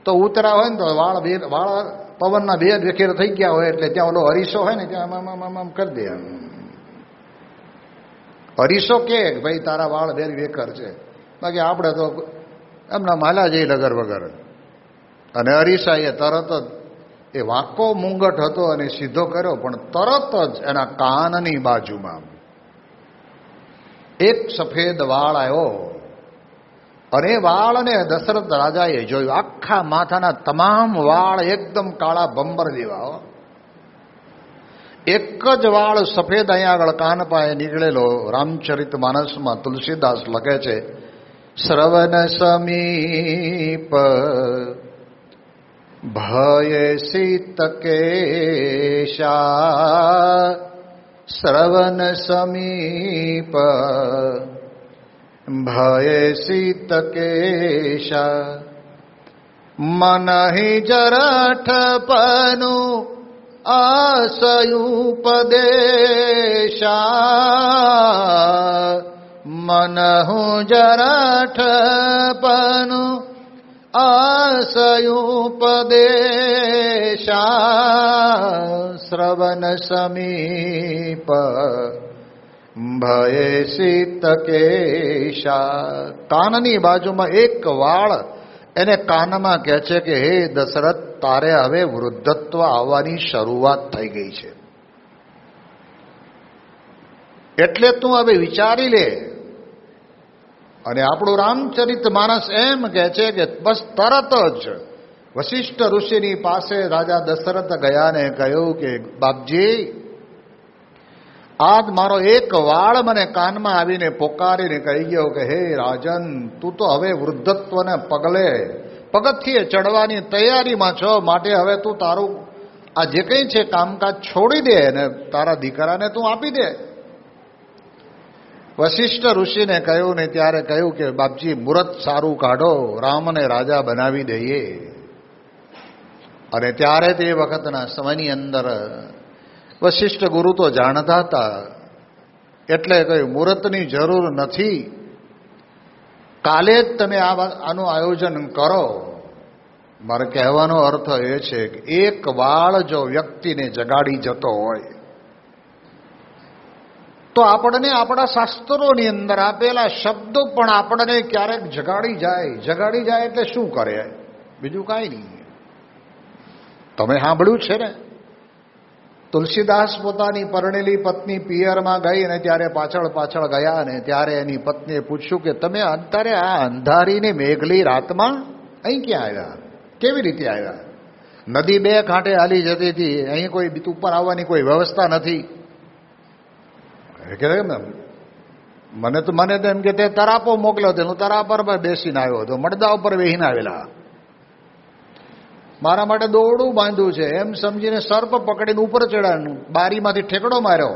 તો ઉતરા હોય ને તો વાળ પવનના બે વેખેર થઈ ગયા હોય એટલે ત્યાં ઓલો અરીસો હોય ને ત્યાં આમ કરી દે. અરીસો કે ભાઈ તારા વાળ બે વેકર છે. બાકી આપણે તો એમના માલા જઈ લગર વગર. અને અરીસાએ તરત જ એ વાંકો મુંગટ હતો અને સીધો કર્યો, પણ તરત જ એના કાનની બાજુમાં એક સફેદ વાળ આવ્યો. અને વાળને દશરથ રાજાએ જોયું. આખા માથાના તમામ વાળ એકદમ કાળા બંબર જેવા. એક જ વાળ સફેદ અહીંયા આગળ કાન પાસે નીકળેલો. રામચરિત માનસમાં તુલસીદાસ લખે છે, શ્રવણ સમીપ ભય શીતકેશા, શ્રવણ સમીપ ભય શીતકેશા, મનહિ જરઠપનુ આસયુપદેશા, મનહુ જરઠપનુ આસયુપદેશા, શ્રવણ સમીપ ભય શીતકેશા. કાનની બાજુમાં એક વાળ એને કાનમાં કહે છે કે હે દશરથ, તારે હવે વૃદ્ધત્વ આવવાની શરૂઆત થઈ ગઈ છે, એટલે તું હવે વિચારી લે. અને આપણું રામચરિત માનસ એમ કહે છે કે બસ તરત જ વશિષ્ઠ ઋષિની પાસે રાજા દશરથ ગયા ને કહ્યું કે બાપજી, આજ મારો એક વાળ મને કાનમાં આવીને પોકારીને કહી ગયો કે હે રાજન, તું તો હવે વૃદ્ધત્વને પગલે પગથિયે ચડવાની તૈયારીમાં છો, માટે હવે તું તારું આ જે કંઈ છે કામકાજ છોડી દે ને તારા દીકરાને તું આપી દે. વશિષ્ઠ ઋષિને કહ્યું ને ત્યારે કહ્યું કે બાપજી, મુહૂર્ત સારું કાઢો, રામને રાજા બનાવી દઈએ. અને ત્યારે તે વખતના સમયની અંદર વશિષ્ઠ ગુરુ તો જાણતા હતા, એટલે કહ્યું મુહૂર્તની જરૂર નથી, કાલે જ તમે આનું આયોજન કરો. મારે કહેવાનો અર્થ એ છે કે એક વાળ જો વ્યક્તિને જગાડી જતો હોય તો આપણને આપણા શાસ્ત્રોની અંદર આપેલા શબ્દો પણ આપણને ક્યારેક જગાડી જાય એટલે શું કરે? બીજું કાંઈ નહીં. તમે સાંભળ્યું છે ને, તુલસીદાસ પોતાની પરણેલી પત્ની પિયરમાં ગઈ ને ત્યારે પાછળ ગયા ને ત્યારે એની પત્નીએ પૂછ્યું કે તમે અત્યારે આ અંધારીને મેઘલી રાતમાં અહીં ક્યાં આવ્યા? કેવી રીતે આવ્યા? નદી બે કાંઠે હાલી જતી હતી, અહીં કોઈ ઉપર આવવાની કોઈ વ્યવસ્થા નથી. મને તો એમ કે તે તરાપો મોકલ્યો હતો, હું તરાપર પર બેસીને આવ્યો હતો, મડદા ઉપર બેસીને આવેલા, મારા માટે દોરડું બાંધ્યું છે એમ સમજીને સર્પ પકડીને ઉપર ચડાવ્યું, બારીમાંથી ઠેકડો માર્યો.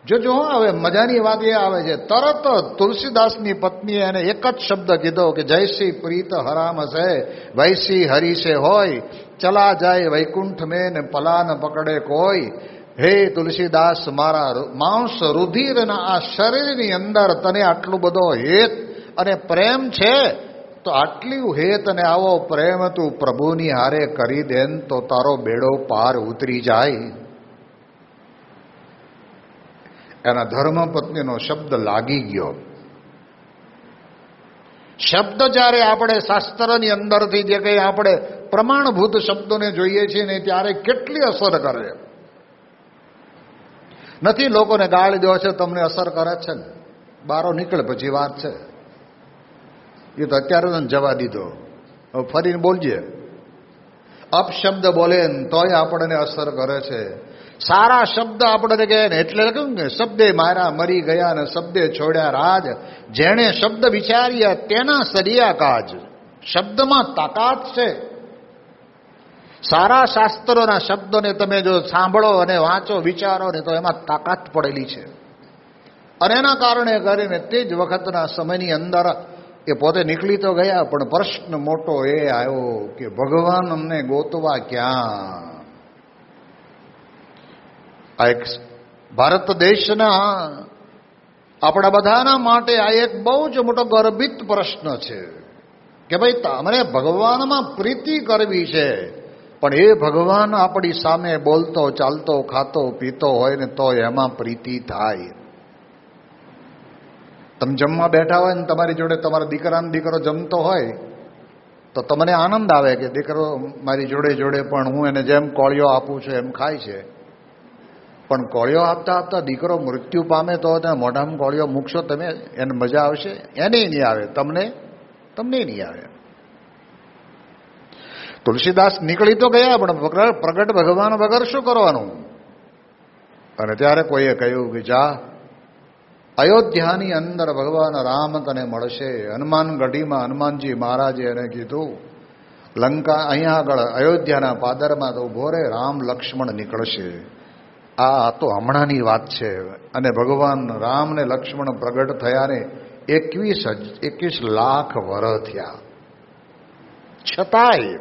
જો હવે મજાની વાત એ આવે છે, તરત તુલસીદાસની પત્નીએ એને એક જ શબ્દ કીધો કે જયસી પ્રીત હરામ છે વૈસી હરી છે હોય, ચલા જાય વૈકુંઠ મેં ને પલાન પકડે કોઈ. હે તુલસીદાસ, મારા માંસ રુધિરના આ શરીરની અંદર તને આટલું બધો હેત અને પ્રેમ છે, તો આટલું હેત અને આવો પ્રેમ તું પ્રભુની હારે કરી દેન તો તારો બેડો પાર ઉતરી જાય. એના ધર્મપત્નીનો શબ્દ લાગી ગયો. શબ્દ જ્યારે આપણે શાસ્ત્રની અંદરથી જે કંઈ આપણે પ્રમાણભૂત શબ્દોને જોઈએ છીએ ને ત્યારે કેટલી અસર કરે. નથી લોકોને ગાળી દો છે તમને અસર કરે છે ને, બારો નીકળે પછી વાત છે. એ તો અત્યારે તો જવા દીધો, હવે ફરીને બોલજે. અપશબ્દ બોલે ને તોય આપણને અસર કરે છે. સારા શબ્દ આપણને કહે ને એટલે કહ્યું ને, શબ્દે મારા મરી ગયા ને શબ્દે છોડ્યા રાજ, જેણે શબ્દ વિચાર્યા તેના સરિયા કાજ. શબ્દમાં તાકાત છે. સારા શાસ્ત્રોના શબ્દોને તમે જો સાંભળો અને વાંચો, વિચારો ને તો એમાં તાકાત પડેલી છે. અને એના કારણે કરીને તે જ વખતના સમયની અંદર એ પોતે નીકળી તો ગયા, પણ પ્રશ્ન મોટો એ આવ્યો કે ભગવાન અમને ગોતવા ક્યાં? આ એક ભારત દેશના આપણા બધાના માટે આ એક બહુ જ મોટો ગર્ભિત પ્રશ્ન છે કે ભાઈ તમને ભગવાનમાં પ્રીતિ કરવી છે, પણ એ ભગવાન આપણી સામે બોલતો ચાલતો ખાતો પીતો હોય ને તો એમાં પ્રીતિ થાય. તમે જમવા બેઠા હોય ને તમારી જોડે તમારા દીકરાનો દીકરો જમતો હોય તો તમને આનંદ આવે કે દીકરો મારી જોડે જોડે પણ હું એને જેમ કોળિયો આપું છું એમ ખાય છે. પણ કોળિયો આપતા આપતા દીકરો મૃત્યુ પામે તો મોઢામાં કોળિયો મૂકશો તમે, એને મજા આવશે? એને નહીં આવે, તમને નહીં આવે. તુલસીદાસ નીકળી તો ગયા, પણ પ્રગટ ભગવાન વગર શું કરવાનું? અને ત્યારે કોઈએ કહ્યું કે જા, અયોધ્યાની અંદર ભગવાન રામ તને મળશે. હનુમાન ગઢીમાં હનુમાનજી મહારાજે એને કીધું, લંકા અહીંયા આગળ અયોધ્યાના પાદરમાં તો ઉભો રે, રામ લક્ષ્મણ નીકળશે. આ તો હમણાંની વાત છે. અને ભગવાન રામ ને લક્ષ્મણ પ્રગટ થયા ને 21 લાખ વર્ષ થયા છતાંય.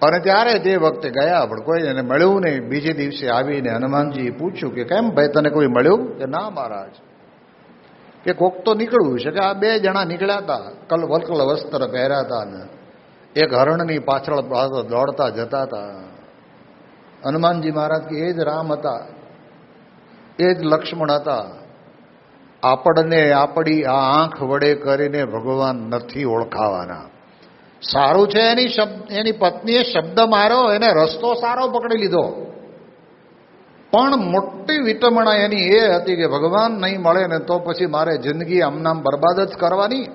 અને ત્યારે તે વખતે ગયા, પણ કોઈ એને મળ્યું નહીં. બીજે દિવસે આવીને હનુમાનજી પૂછ્યું કે કેમ ભાઈ, તને કોઈ મળ્યું? કે ના મહારાજ, કે કોક તો નીકળ્યું છે. કે આ 2 જણા નીકળ્યા હતા, વલ્કલ વસ્ત્ર પહેર્યા હતા ને એક હરણની પાછળ દોડતા જતા હતા. હનુમાનજી મહારાજ કે એ જ રામ હતા, એ જ લક્ષ્મણ હતા. આપણને આપણી આ આંખ વડે કરીને ભગવાન નથી ઓળખાવાના. સારું છે એની પત્નીએ શબ્દ માર્યો, એને રસ્તો સારો પકડી લીધો, પણ મોટી વિટમણા એની એ હતી કે ભગવાન નહીં મળે ને તો પછી મારે જિંદગી આમનામ બરબાદ જ કરવાની.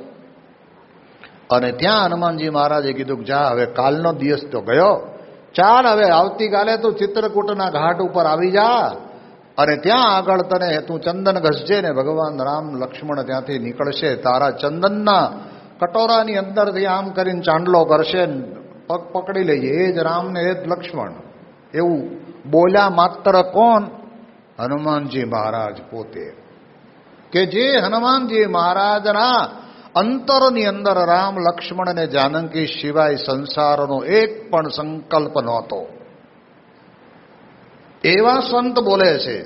અને ત્યાં હનુમાનજી મહારાજે કીધું કે જા હવે કાલનો દિવસ તો ગયો, ચાલ હવે આવતીકાલે તું ચિત્રકૂટના ઘાટ ઉપર આવી જા અને ત્યાં આગળ તને તું ચંદન ઘસજે ને ભગવાન રામ લક્ષ્મણ ત્યાંથી નીકળશે, તારા ચંદનના કટોરાની અંદરથી આમ કરીને ચાંદલો કરશે, પગ પકડી લઈએ, એ જ રામ ને એ જ લક્ષ્મણ. એવું બોલ્યા માત્ર કોણ? હનુમાનજી મહારાજ પોતે, કે જે હનુમાનજી મહારાજના અંતરની અંદર રામ લક્ષ્મણ અને જાનકી સિવાય સંસારનો એક પણ સંકલ્પ નહોતો. એવા સંત બોલે છે.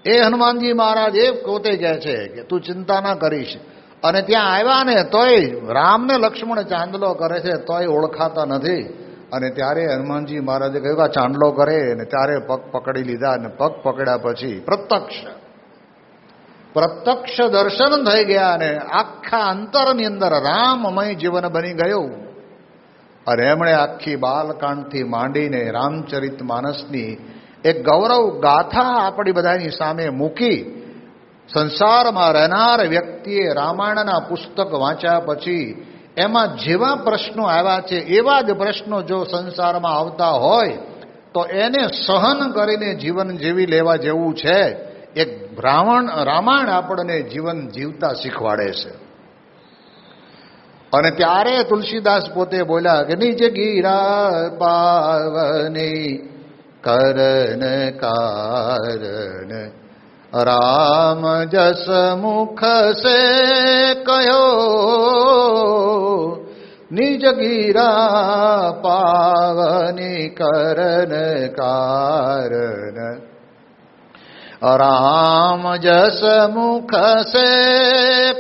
એ હનુમાનજી મહારાજ એ પોતે કહે છે કે તું ચિંતા ના કરીશ. અને ત્યાં આવ્યા ને તોય રામને લક્ષ્મણ ચાંદલો કરે છે તોય ઓળખાતા નથી. અને ત્યારે હનુમાનજી મહારાજે કહ્યું કે ચાંદલો કરે, અને ત્યારે પગ પકડી લીધા, અને પગ પકડ્યા પછી પ્રત્યક્ષ દર્શન થઈ ગયા, અને આખા અંતરની અંદર રામમય જીવન બની ગયું. અને એમણે આખી બાલકાંડથી માંડીને રામચરિત માનસની એક ગૌરવ ગાથા આપણી બધાની સામે મૂકી. સંસારમાં રહેનાર વ્યક્તિએ રામાયણના પુસ્તક વાંચ્યા પછી એમાં જેવા પ્રશ્નો આવ્યા છે એવા જ પ્રશ્નો જો સંસારમાં આવતા હોય તો એને સહન કરીને જીવન જીવી લેવા જેવું છે. એક રામાયણ આપણને જીવન જીવતા શીખવાડે છે. અને ત્યારે તુલસીદાસ પોતે બોલ્યા કે નીચ ગીરા પાવની કરન કારણ રામ જસ મુખ સે કયો, નિજ ગીરા પાવની કરન કારણ રામ જસ મુખ સે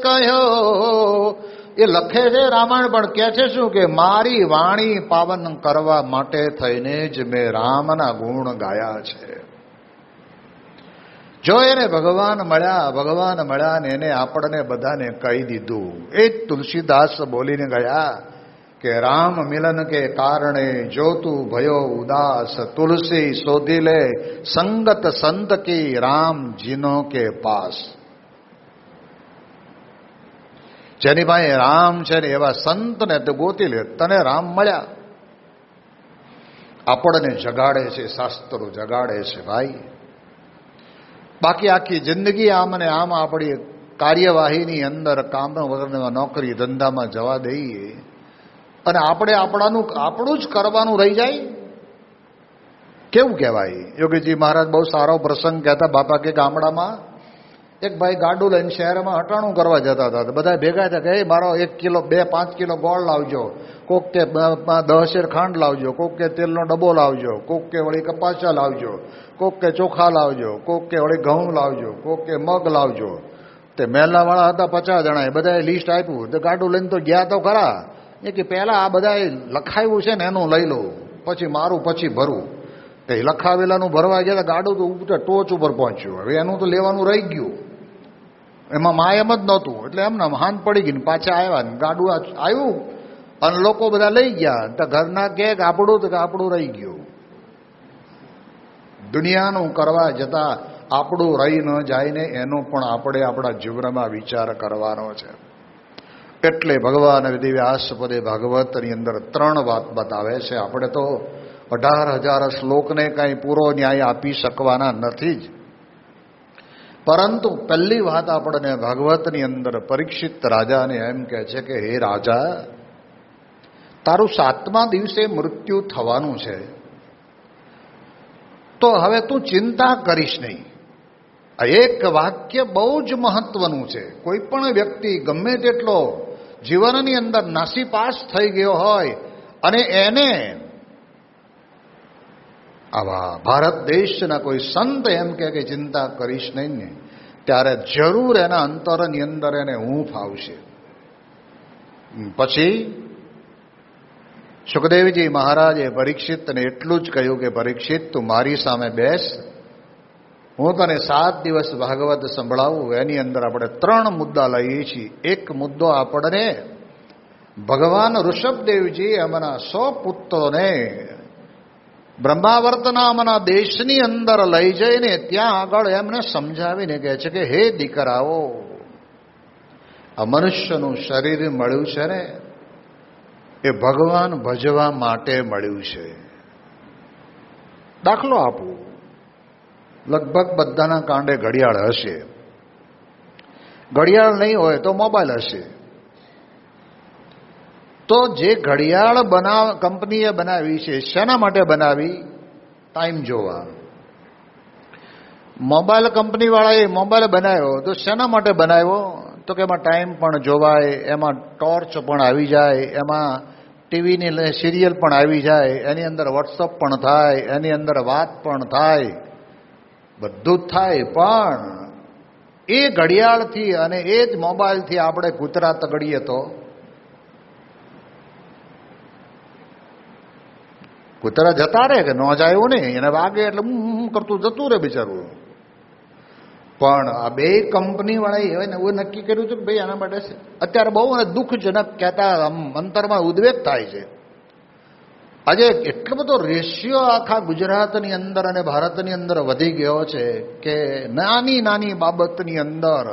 કયો. એ લખે છે રામાયણ, પણ કહે છે શું કે મારી વાણી પાવન કરવા માટે થઈને જ મેં રામના ગુણ ગાયા છે. જો એને ભગવાન મળ્યા ને એને આપણને બધાને કહી દીધું. એ જ તુલસીદાસ બોલીને ગયા કે રામ મિલન કે કારણે જો તું ભયો ઉદાસ, તુલસી શોધી લે સંગત સંત કી રામ જીનો કે પાસ. જેની પાસે રામ છે ને એવા સંતને તો ગોતી લે, તને રામ મળ્યા. આપણને જગાડે છે, શાસ્ત્રો જગાડે છે ભાઈ. બાકી આખી જિંદગી આમ ને આમ આપણી કાર્યવાહીની અંદર કામ વગરના નોકરી ધંધામાં જવા દઈએ અને આપણે આપણું જ કરવાનું રહી જાય. કેવું કહેવાય? યોગીજી મહારાજ બહુ સારો પ્રસંગ કહેતા. બાપા કે ગામડામાં એક ભાઈ ગાડું લઈને શહેરમાં હટાણું કરવા જતા હતા. બધા ભેગા થયા કે મારો 1 કિલો 2-5 કિલો ગોળ લાવજો, કોક કે 10 શેર ખાંડ લાવજો, કોક કે તેલનો ડબ્બો લાવજો, કોક કે વળી કપાસા લાવજો, કોક કે ચોખા લાવજો, કોક કે વળી ઘઉં લાવજો, કોક કે મગ લાવજો. તે મહેલાવાળા હતા 50 જણા, એ બધાએ લિસ્ટ આપ્યું. તો ગાડું લઈને તો ગયા તો ખરા. એ કે પહેલાં આ બધાએ લખાવ્યું છે ને એનું લઈ લઉં, પછી મારું પછી ભરું. એ લખાવેલાનું ભરવા ગયા, ગાડું તો ટોચ ઉપર પહોંચ્યું. હવે એનું તો લેવાનું રહી ગયું. એમાં માયમ જ નહોતું. એટલે એમને હાન પડી ગઈ ને પાછા આવ્યા ને ગાડું આવ્યું અને લોકો બધા લઈ ગયા. તો ઘરના કે આપણું તો આપણું રહી ગયું. દુનિયાનું કરવા જતાં આપણું રહી ન જાય ને એનો પણ આપણે આપણા જીવનમાં વિચાર કરવાનો છે. એટલે ભગવાન દિવ્યાસપદે ભાગવતની અંદર 3 વાત બતાવે છે. આપણે તો 18,000 શ્લોકને કાંઈ પૂરો ન્યાય આપી શકવાના નથી જ. પરંતુ પહેલી વાત આપણને ભાગવતની અંદર પરીક્ષિત રાજાને એમ કહે છે કે હે રાજા, તારું 7મા દિવસે મૃત્યુ થવાનું છે, તો હવે તું ચિંતા કરીશ નહીં. આ એક વાક્ય બહુ જ મહત્વનું છે. કોઈ પણ વ્યક્તિ ગમે તેટલો જીવનની અંદર નાસીપાસ થઈ ગયો હોય અને એને આવા ભારત દેશના કોઈ સંત એમ કે ચિંતા કરીશ નહીં ને, ત્યારે જરૂર એના અંતરની અંદર એને ઊંઘ આવશે. પછી સુખદેવજી મહારાજે પરીક્ષિતને એટલું જ કહ્યું કે પરીક્ષિત, તું મારી સામે બેસ, હું તને 7 દિવસ ભાગવત સંભળાવું. એની અંદર આપણે 3 મુદ્દા લઈએ છીએ. એક મુદ્દો આપણને ભગવાન ઋષભદેવજી એમના 100 પુત્રોને બ્રહ્માવર્ત નામના દેશની અંદર લઈ જઈને ત્યાં આગળ એમને સમજાવીને કહે છે કે હે દીકરાઓ, આ મનુષ્યનું શરીર મળ્યું છે ને, એ ભગવાન ભજવા માટે મળ્યું છે. દાખલો આપું, લગભગ બધાના કાંડે ઘડિયાળ હશે. ઘડિયાળ નહીં હોય તો મોબાઈલ હશે. તો જે ઘડિયાળ કંપનીએ બનાવી છે, શેના માટે બનાવી? ટાઈમ જોવા. મોબાઈલ કંપનીવાળાએ મોબાઈલ બનાવ્યો તો શેના માટે બનાવ્યો? તો કે એમાં ટાઈમ પણ જોવાય, એમાં ટોર્ચ પણ આવી જાય, એમાં ટીવીની સિરિયલ પણ આવી જાય, એની અંદર વોટ્સઅપ પણ થાય, એની અંદર વાત પણ થાય, બધું જ થાય. પણ એ ઘડિયાળથી અને એ જ મોબાઈલથી આપણે કૂતરા તગડીએ તો કૂતરા જતા રહે કે ન જાય એવું નહીં, એને વાગે એટલે કરતું જતું રહે બિચારું. પણ આ બે કંપનીવાળાએ હવે એવું નક્કી કર્યું છે કે ભાઈ આના માટે અત્યારે બહુ દુઃખજનક કહેતા અંતરમાં ઉદ્વેગ થાય છે. આજે એટલો બધો રેશિયો આખા ગુજરાતની અંદર અને ભારતની અંદર વધી ગયો છે કે નાની નાની બાબતની અંદર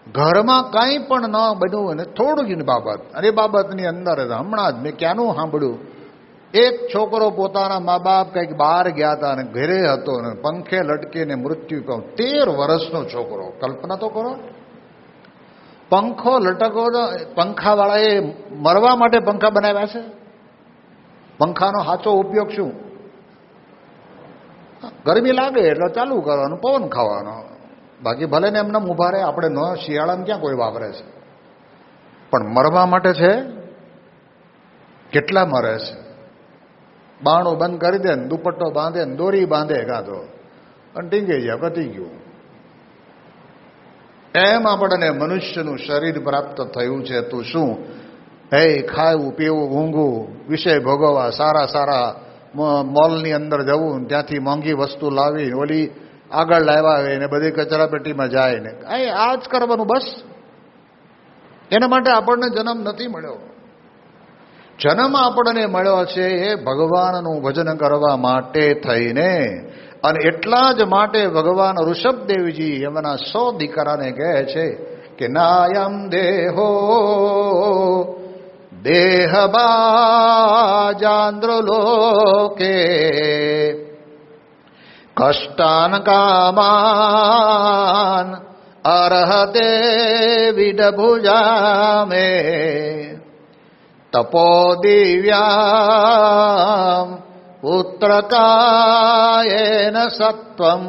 ઘરમાં કંઈ પણ ન બન્યું અને થોડું જ બાબત, અને એ બાબતની અંદર હમણાં જ મેં ક્યાંનું સાંભળ્યું, એક છોકરો પોતાના મા બાપ કંઈક બહાર ગયા હતા અને ઘરે હતો ને પંખે લટકીને મૃત્યુ પામ્યો. 13 વર્ષનો છોકરો. કલ્પના તો કરો, પંખો લટકો. પંખાવાળાએ મરવા માટે પંખા બનાવ્યા છે. પંખાનો સાચો ઉપયોગ શું? ગરમી લાગે એટલે ચાલુ કરવાનું, પવન ખાવાનો. બાકી ભલે ને એમને ઊભા રહે, આપણે ન શિયાળામાં ક્યાં કોઈ વાપરે છે. પણ મરવા માટે છે. કેટલા મરે છે? બાણું બંધ કરી દે ને દુપટ્ટો બાંધે ને દોરી બાંધે કાં અને ટીંગાઈ જાય, પતી ગયું. એમ આપણને મનુષ્યનું શરીર પ્રાપ્ત થયું છે. તું શું હે ખાવું પીવું ઊંઘવું વિષય ભોગવવા, સારા સારા મોલની અંદર જવું, ત્યાંથી મોંઘી વસ્તુ લાવી ઓલી આગળ લાવ્યા હોય ને બધી કચરા પેટીમાં જાય ને આ જ કરવાનું બસ. એના માટે આપણને જન્મ નથી મળ્યો. જન્મ આપણને મળ્યો છે એ ભગવાનનું ભજન કરવા માટે થઈને. અને એટલા જ માટે ભગવાન ઋષભદેવજી એમના 100 દીકરાને કહે છે કે નાયમ દેહો દેહબાજાન્દ્રલોકે કષ્ટાન કામાન અર્હતે વિડભુજામે તપો દિવ્યામ પુત્રકાયેન સત્વમ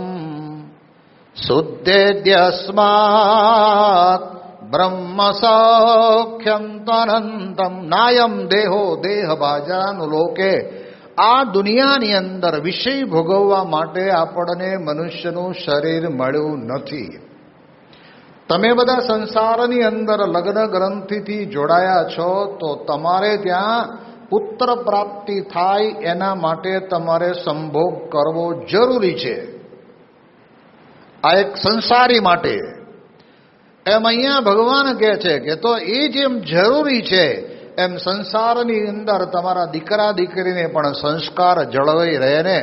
શુદ્ધેદ્યસ્માત બ્રહ્મ સૌખ્યમ તનંતમ નાયમ દેહો દેહભાજાનું લોકે. આ દુનિયાની અંદર વિષય ભોગવવા માટે આપણને મનુષ્યનું શરીર મળ્યું નથી. તમે બધા સંસારની અંદર લગ્ન ગ્રંથિથી જોડાયા છો તો તમારે ત્યાં પુત્ર પ્રાપ્તિ થાય એના માટે તમારે સંભોગ કરવો જરૂરી છે. આ એક સંસારી માટે. એમ અહીંયા ભગવાન કહે છે કે તો એ જેમ જરૂરી છે એમ સંસારની અંદર તમારા દીકરા દીકરીને પણ સંસ્કાર જળવાઈ રહે ને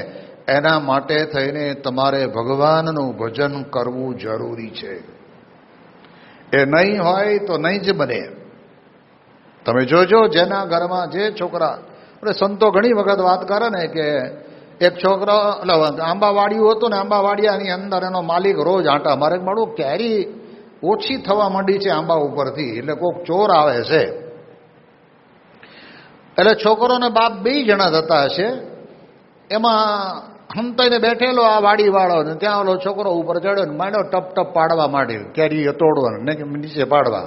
એના માટે થઈને તમારે ભગવાનનું ભજન કરવું જરૂરી છે. એ નહીં હોય તો નહીં જ બને. તમે જોજો જેના ઘરમાં જે છોકરા, આપણે સંતો ઘણી વખત વાત કરે ને કે એક છોકરો આંબાવાડિયું હતું ને આંબાવાડિયાની અંદર એનો માલિક રોજ આંટા મારે મારું કેરી ઓછી થવા માંડી છે આંબા ઉપરથી, એટલે કોઈક ચોર આવે છે. એટલે છોકરો ને બાપ 2 જણા થતા હશે. એમાં હમતાઈને બેઠેલો આ વાડીવાળો ને ત્યાં ઓલો છોકરો ઉપર ચડ્યો ને માંડ્યો ટપ ટપ પાડવા માંડ્યો, કેરી તોડવાનું ને નીચે પાડવા.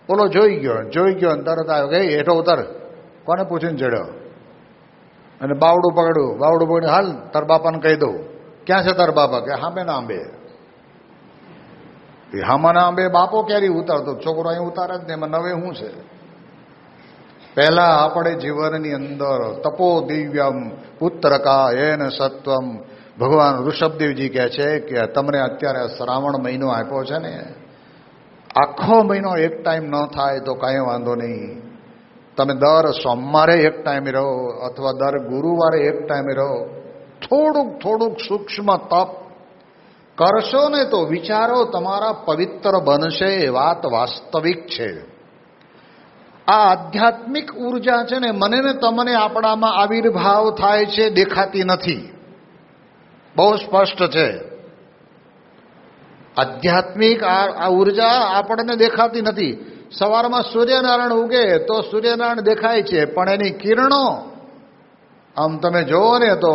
ઓલો જોઈ ગયો ને તરત આવ્યો કે હેઠો ઉતર. કોને પૂછીને ચડ્યો? અને બાવડું પકડ્યું હાલ તાર બાપાને કહી દઉં. ક્યાં છે તાર બાપા? કે હામે ના આંબે. હામાના આંબે બાપો કેરી ઉતારતો, છોકરો અહીં ઉતારે જ ને એમાં નવે શું છે? પહેલા આપણે જીવનની અંદર તપો દિવ્યમ પુત્રકા એન સત્વમ. ભગવાન ઋષભદેવજી કહે છે કે તમને અત્યારે શ્રાવણ મહિનો આપ્યો છે ને, આખો મહિનો એક ટાઈમ ન થાય તો કાંઈ વાંધો નહીં. તમે દર સોમવારે એક ટાઈમે રહો અથવા દર ગુરુવારે એક ટાઈમે રહો. થોડુંક સૂક્ષ્મ તપ કરશો ને તો વિચારો તમારા પવિત્ર બનશે. એ વાત વાસ્તવિક છે. આ આધ્યાત્મિક ઉર્જા છે ને મને ને તમને આપણામાં આવિર્ભાવ થાય છે, દેખાતી નથી. બહુ સ્પષ્ટ છે. આધ્યાત્મિક આ ઉર્જા આપણને દેખાતી નથી. સવારમાં સૂર્યનારાયણ ઉગે તો સૂર્યનારાયણ દેખાય છે, પણ એની કિરણો આમ તમે જોવો ને તો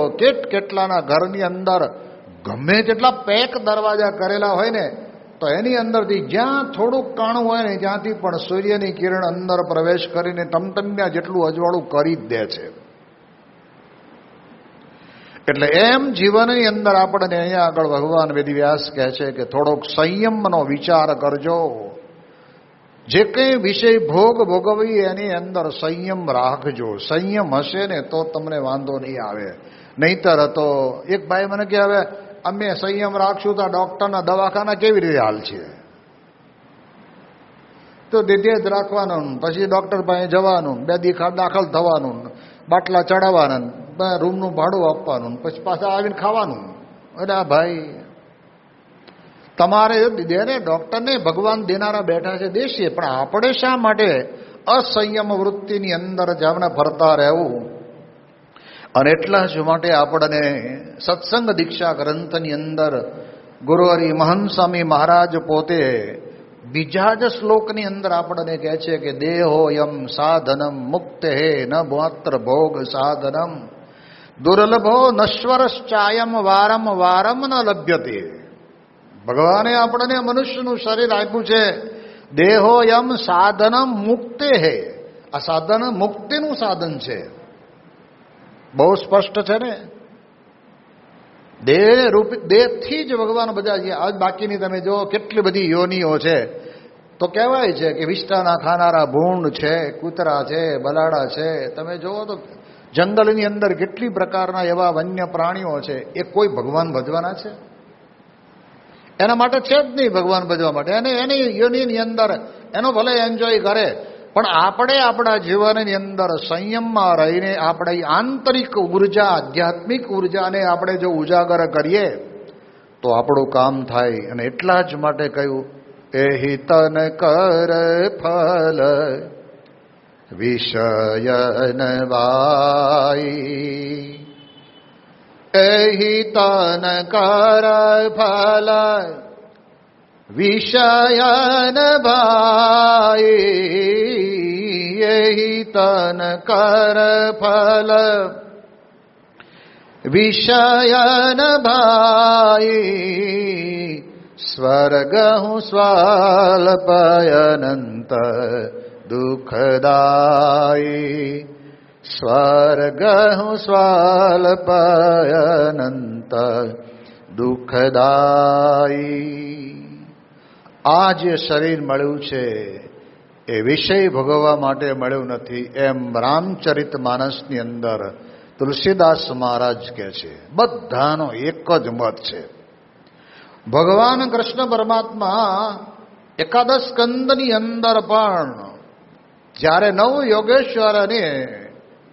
કેટલાના ઘરની અંદર ગમે તેટલા પેક દરવાજા કરેલા હોય ને તો એની અંદરથી જ્યાં થોડુંક કાણું હોય ને ત્યાંથી પણ સૂર્યની કિરણ અંદર પ્રવેશ કરીને તમતમ્યા જેટલું અજવાળું કરી જ દે છે. એટલે એમ જીવનની અંદર આપણને અહીંયા આગળ ભગવાન વેદવ્યાસ કહે છે કે થોડોક સંયમનો વિચાર કરજો. જે કંઈ વિષય ભોગવવી એની અંદર સંયમ રાખજો. સંયમ હશે ને તો તમને વાંધો નહીં આવે. નહીતર તો એક ભાઈ મને કહે હવે અમે સંયમ રાખશું તો ડૉક્ટરના દવાખાના કેવી રીતે હાલ છે? તો ધીરે જ રાખવાનું, પછી ડૉક્ટર પાસે જવાનું, 2 દી દાખલ થવાનું, બાટલા ચડાવવાના, રૂમનું ભાડું આપવાનું, પછી પાછા આવીને ખાવાનું. અરે ભાઈ તમારે દેને ડૉક્ટરને ભગવાન દેનારા બેઠા છે દેશે, પણ આપણે શા માટે અસંયમ વૃત્તિની અંદર જામને ફરતા રહેવું? અને એટલા જ માટે આપણને સત્સંગ દીક્ષા ગ્રંથની અંદર ગુરુહરિ મહંત સ્વામી મહારાજ પોતે બીજા જ શ્લોકની અંદર આપણને કહે છે કે દેહોયમ સાધનમ મુક્ત હે ન માત્ર ભોગ સાધનમ દુર્લભો નશ્વરશ્ચાયમ વારમ વારમ ન લભ્યતે. ભગવાને આપણને મનુષ્યનું શરીર આપ્યું છે. દેહોયમ સાધનમ મુક્તે હે. આ સાધન મુક્તિનું સાધન છે. બહુ સ્પષ્ટ છે ને. દેહ રૂપી દેહથી જ ભગવાન બધા છે. આજ બાકીની તમે જો કેટલી બધી યોનિઓ છે. તો કહેવાય છે કે વિષ્ટાના ખાનારા ભૂંડ છે, કૂતરા છે, બલાડા છે. તમે જુઓ તો જંગલની અંદર કેટલી પ્રકારના એવા વન્ય પ્રાણીઓ છે. એ કોઈ ભગવાન ભજવાના છે? એના માટે છે જ નહીં ભગવાન ભજવા માટે. એની યોનિની અંદર એનો ભલે એન્જોય કરે, પણ આપણે આપણા જીવનની અંદર સંયમમાં રહીને આપણી આંતરિક ઉર્જા, આધ્યાત્મિક ઉર્જાને આપણે જો ઉજાગર કરીએ તો આપણું કામ થાય. અને એટલા જ માટે કહ્યું એહિ તન કર ફલ વિષયન વાઈ. એહિ તન કર ફલ વિષયન ભાઈ. એહિ તન કર ફલ વિષયન ભાઈ. સ્વર્ગ હું સ્વલ્પયનંત દુઃખદાયી. સ્વર્ગ હું સ્વલ્પયનંત દુઃખદાયી. આ જે શરીર મળ્યું છે એ વિષય ભોગવવા માટે મળ્યું નથી. એમ રામચરિત માનસની અંદર તુલસીદાસ મહારાજ કહે છે. બધાનો એક જ મત છે. ભગવાન કૃષ્ણ પરમાત્મા એકાદશ સ્કંદની અંદર પણ જ્યારે નવ યોગેશ્વર અને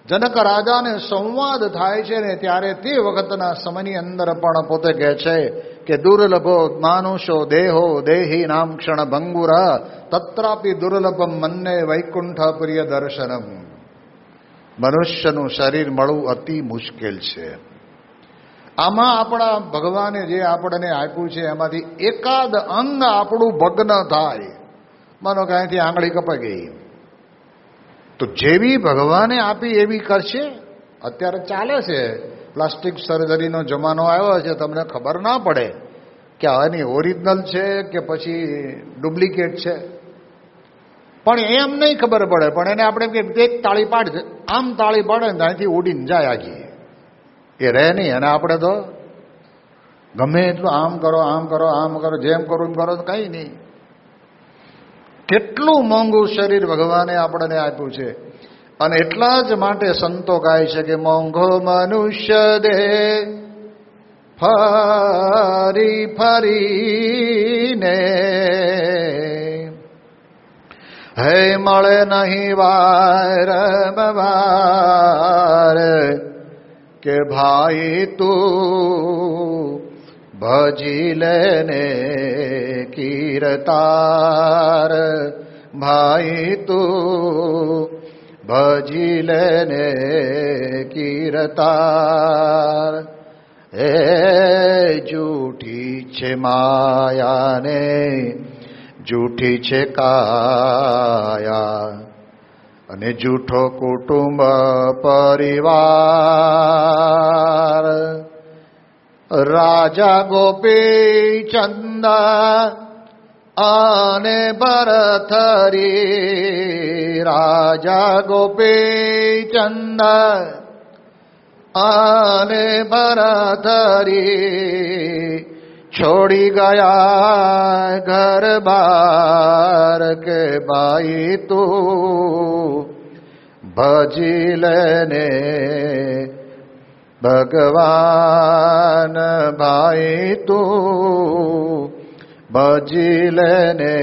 જનક રાજાને સંવાદ થાય છે ને ત્યારે તે વખતના સમયની અંદર પણ પોતે કહે છે કે દુર્લભો માનુષો દેહો દેહી નામ ક્ષણ ભંગુરા તત્રાપી દુર્લભમ મન્ને વૈકુંઠ પ્રિય દર્શનમ. મનુષ્યનું શરીર મળવું અતિ મુશ્કેલ છે. આમાં આપણા ભગવાને જે આપણને આપ્યું છે એમાંથી એકાદ અંગ આપણું ભગ્ન થાય, માનો કે અહીંથી આંગળી કપાઈ ગઈ, તો જેવી ભગવાને આપી એવી કરશે. અત્યારે ચાલે છે પ્લાસ્ટિક સર્જરીનો જમાનો આવ્યો છે. તમને ખબર ના પડે કે આની ઓરિજિનલ છે કે પછી ડુપ્લિકેટ છે, પણ એમ નહીં ખબર પડે. પણ એને આપણે એક તાળી પાડે, આમ તાળી પાડે ને અહીંથી ઉડીને જાય આખી, એ રહે નહીં. અને આપણે તો ગમે એટલું આમ કરો આમ કરો આમ કરો, જેમ કરો એમ કરો, કંઈ નહીં. કેટલું મોંઘું શરીર ભગવાને આપણને આપ્યું છે. અને એટલા જ માટે સંતો કહે છે કે મોંઘો મનુષ્ય દેહ ફરી ફરીને હે મળે નહીં વારંવાર કે ભાઈ તું ભજી લેને કીર્તાર. ભાઈ તું ભજી લેને કીર્તાર. એ જૂઠી છે માયાને જૂઠી છે કાયા અને જૂઠો કુટુંબ પરિવાર. રાજા ગોપી ચંદા અને ભરથરી. રાજા ગોપી ચંદા અને ભરથરી છોડી ગયા ઘર બાર કે ભાઈ તું ભજી લેને ભગવાન. ભાઈ તું ભજી લેને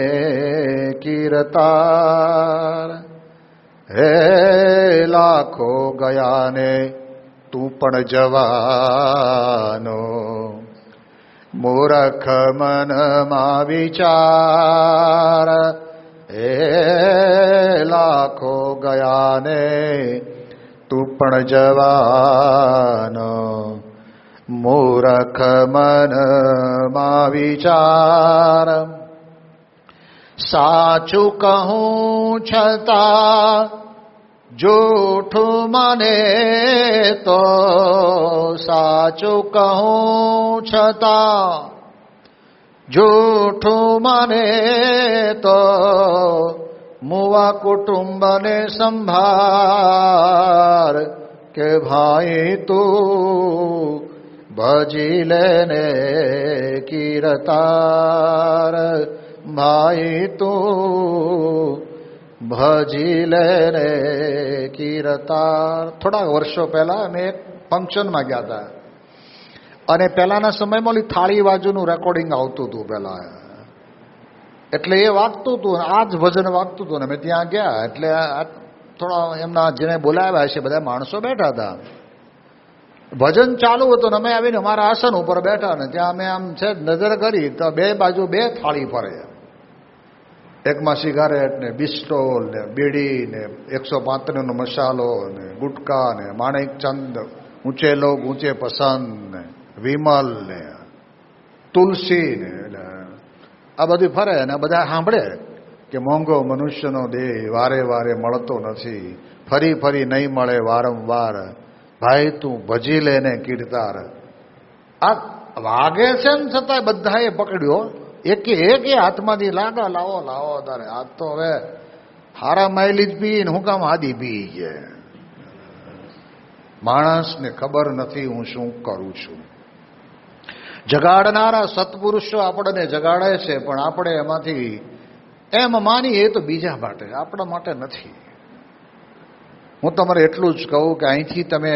કીર્તાર. હે લાખો ગયા ને તું પણ જવાનો. મૂરખ મનમાં વિચાર. હે લાખો ગયા ને તું પણ જવાનો. મૂરખ મનમાં વિચાર. સાચું કહું છતાં જૂઠું મને તો. સાચું કહું છતાં જૂઠું મને તો. મુવા કુટુંબને સંભાર કે ભાઈ તું ભજી લેને કીર્તાર. ભાઈ તું ભજી લેને કીર્તાર. થોડા વર્ષો પહેલા અમે એક ફંક્શનમાં ગયા હતા અને પહેલાના સમયમાં ઓલી થાળી બાજુનું રેકોર્ડિંગ આવતું હતું પહેલા. એટલે એ વાગતું હતું, આ જ ભજન વાગતું હતું ને અમે ત્યાં ગયા. એટલે થોડા એમના જેને બોલાવ્યા છે બધા માણસો બેઠા હતા. ભજન ચાલુ હતું ને અમે આવીને અમારા આસન ઉપર બેઠા ને ત્યાં અમે આમ છે નજર કરી તો બે બાજુ બે થાળી ફરે. એકમાં સિગારેટ ને બિસ્ટોલ ને બીડી ને 135 નો મસાલો ને ગુટકા ને માણેકચંદ, ઊંચે લોગ ઊંચે પસંદ ને વિમલ ને તુલસી ને આ બધું ફરે અને બધા સાંભળે કે મોંઘો મનુષ્યનો દેહ વારે વારે મળતો નથી, ફરી ફરી નહીં મળે વારંવાર. ભાઈ તું ભજી લેને કીર્તાર. આ વાગે છે ને છતાંય બધાએ પકડ્યો. એકે હાથમાંથી લાગા લાવો લાવો તારે. આ તો હવે હારા માઇલી જ પી ને હું કામ આદિ પી છે. માણસને ખબર નથી હું શું કરું છું. જગાડનારા સત્પુરુષો આપણને જગાડે છે પણ આપણે એમાંથી એમ માનીએ તો બીજા માટે, આપણા માટે નથી. હું તમારે એટલું જ કહું કે અહીંથી તમે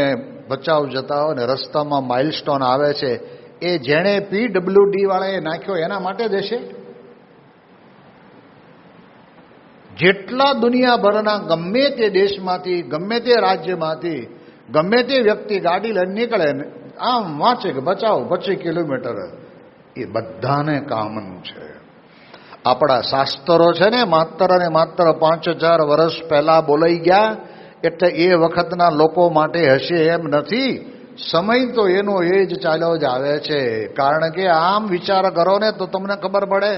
બચાવ જતા હો ને રસ્તામાં માઇલસ્ટોન આવે છે એ જેણે PWD વાળાએ નાખ્યો એના માટે જ હશે. જેટલા દુનિયાભરના ગમે તે દેશમાંથી, ગમે તે રાજ્યમાંથી, ગમે તે વ્યક્તિ ગાડી લઈને નીકળે ને આમ વાંચે કે બચાવ 25 કિલોમીટર, એ બધાને કામનું છે. આપણા શાસ્ત્રો છે ને માત્ર ને માત્ર 5000 વર્ષ પહેલા બોલાઈ ગયા એટલે એ વખતના લોકો માટે હશે એમ નથી. સમય તો એનો એ જ ચાલ્યો જ આવે છે. કારણ કે આમ વિચાર કરો ને તો તમને ખબર પડે.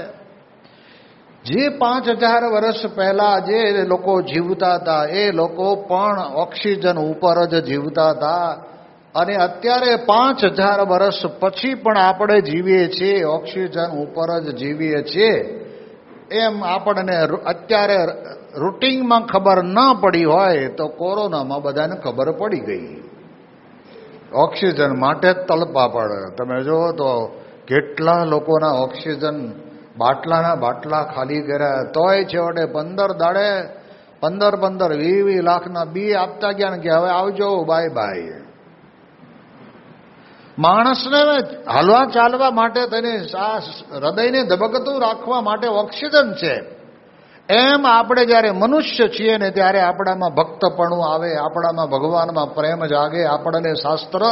જે 5000 વર્ષ પહેલા જે લોકો જીવતા હતા એ લોકો પણ ઓક્સિજન ઉપર જ જીવતા હતા અને અત્યારે 5000 વર્ષ પછી પણ આપણે જીવીએ છીએ ઓક્સિજન ઉપર જ જીવીએ છીએ. એમ આપણને અત્યારે રૂટિનમાં ખબર ન પડી હોય તો કોરોનામાં બધાને ખબર પડી ગઈ. ઓક્સિજન માટે જ તલપા પડે. તમે જુઓ તો કેટલા લોકોના ઓક્સિજન બાટલાના બાટલા ખાલી કર્યા તોય છેવટે 15 દાડે 15-20 લાખના બી આપતા ગયા ને કે હવે આવજો બાય બાય. માણસને હાલવા ચાલવા માટે તેને હૃદયને ધબકતું રાખવા માટે ઓક્સિજન છે. એમ આપણે જ્યારે મનુષ્ય છીએ ને ત્યારે આપણામાં ભક્તપણું આવે, આપણામાં ભગવાનમાં પ્રેમ જાગે, આપણને શાસ્ત્ર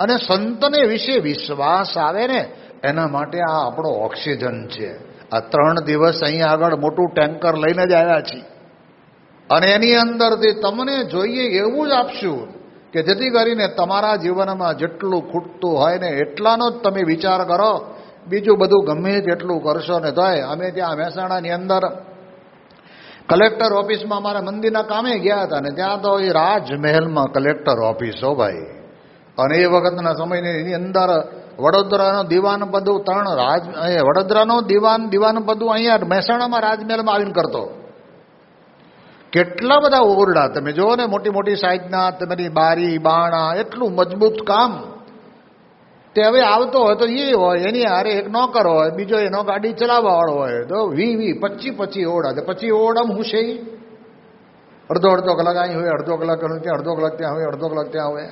અને સંતને વિશે વિશ્વાસ આવે ને એના માટે આ આપણો ઓક્સિજન છે. આ 3 દિવસ અહીંયા આગળ મોટું ટેન્કર લઈને જ આવ્યા છીએ અને એની અંદરથી તમને જોઈએ એવું જ આપશું કે જેથી કરીને તમારા જીવનમાં જેટલું ખૂટતું હોય ને એટલાનો જ તમે વિચાર કરો. બીજું બધું ગમે તેટલું કરશો ને તોય અમે ત્યાં મહેસાણાની અંદર કલેક્ટર ઓફિસમાં અમારા મંદિરના કામે ગયા હતા ને ત્યાં તો એ રાજમહેલમાં કલેક્ટર ઓફિસ હો ભાઈ. અને એ વખતના સમયની અંદર વડોદરાનો દીવાન પદું વડોદરાનો દીવાન પદું અહીંયા મહેસાણામાં રાજમહેલમાં આવીને કરતો. કેટલા બધા ઓરડા તમે જુઓ ને, મોટી મોટી સાઈઝના, તમારી બારી બાણા, એટલું મજબૂત કામ. તે હવે આવતો હોય તો એ હોય, એની હારે એક નોકર હોય, બીજો એનો ગાડી ચલાવવા વાળો હોય, તો 20-25 ઓરડા. તો પછી ઓરડામાં હું છે અડધો કલાક અહીં હોય, અડધો કલાક ત્યાં, અડધો કલાક ત્યાં હોય, અડધો કલાક ત્યાં હોય.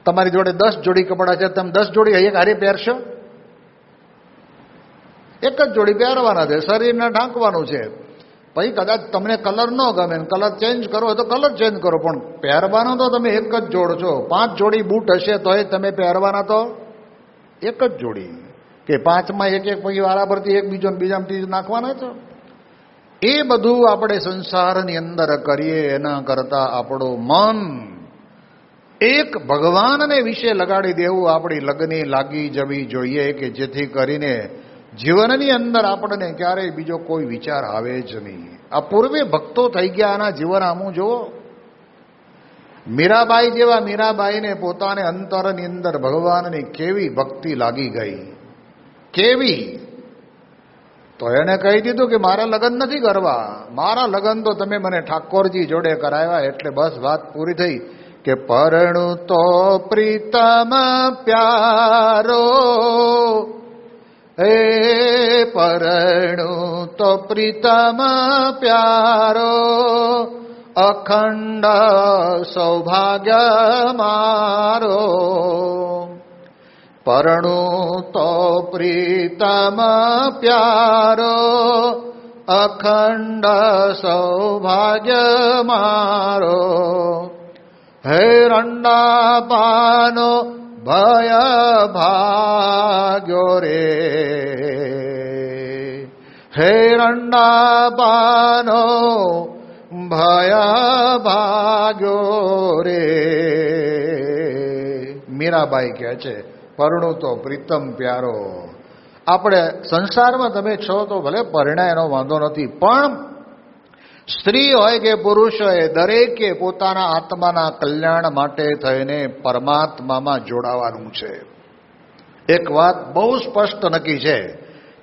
તમારી જોડે 10 જોડી કપડાં છે, તમે 10 જોડી એક હારે પહેરશો? એક જ જોડી પહેરવાના છે, શરીરને ઢાંકવાનું છે. પછી કદાચ તમને કલર ન ગમે, કલર ચેન્જ કરો તો કલર ચેન્જ કરો, પણ પહેરવાનો તો તમે એક જ જોડ છો. 5 જોડી બૂટ હશે તો એ તમે પહેરવાના તો એક જ જોડી, કે 5માં એક પછી વારા પરથી એક બીજો બીજામાં ત્રીજો નાખવાના છો. એ બધું આપણે સંસારની અંદર કરીએ એના કરતાં આપણું મન એક ભગવાનને વિશે લગાડી દેવું આપણી લગની લાગી જવી જોઈએ, કે જેથી કરીને જીવનની અંદર આપણને ક્યારેય બીજો કોઈ વિચાર આવે જ નહીં. આ પૂર્વે ભક્તો થઈ ગયા, આના જીવન આમું જુઓ. મીરાબાઈ જેવા મીરાબાઈને પોતાને અંતરની અંદર ભગવાનની કેવી ભક્તિ લાગી ગઈ, કેવી. તો એને કહી દીધું કે મારા લગ્ન નથી કરવા, મારા લગ્ન તો તમે મને ઠાકોરજી જોડે કરાવ્યા એટલે બસ વાત પૂરી થઈ. કે પરણું તો પ્રીતમ પ્યારો, હે પરણું તો પ્રીતમ પ્યારો, અખંડ સૌભાગ્ય મારો. પરણું તો પ્રીતમ પ્યારો, અખંડ સૌભાગ્ય મારો. હે રંડાપાનો ભય ભાગ્યો રે, હે રંડાપાનો ભય ભાગ્યો રે. મીરાબાઈ કહે છે પરણું તો પ્રીતમ પ્યારો. આપણે સંસારમાં તમે છો તો ભલે પરણાય એનો વાંધો નથી, પણ સ્ત્રી હોય કે પુરુષ હોય, દરેકે પોતાના આત્માના કલ્યાણ માટે થઈને પરમાત્મામાં જોડાવાનું છે. એક વાત બહુ સ્પષ્ટ નક્કી છે.